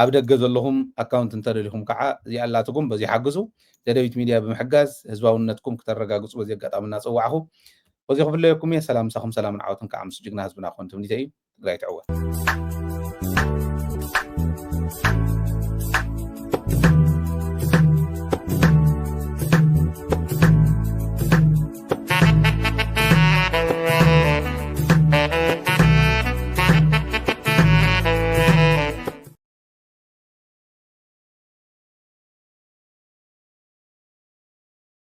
ኣብ ደገ ዘለኹም ኣካውንት እንተደሊኹም ከዓ እዚኣ ኣላትኩም በዚ ሓግዙ ደደቢት ሚድያ ብምሕጋዝ ህዝባውነትኩም ክተረጋግፁ በዚ ኣጋጣሚ እናፀዋዕኹ በዚ ክፍለየኩም እየ ሰላም ሳኹም ሰላምን ዓወትን ከዓ ምስ ጅግና ህዝብና ኮን ትምኒተ እዩ ትግራይ ትዕወት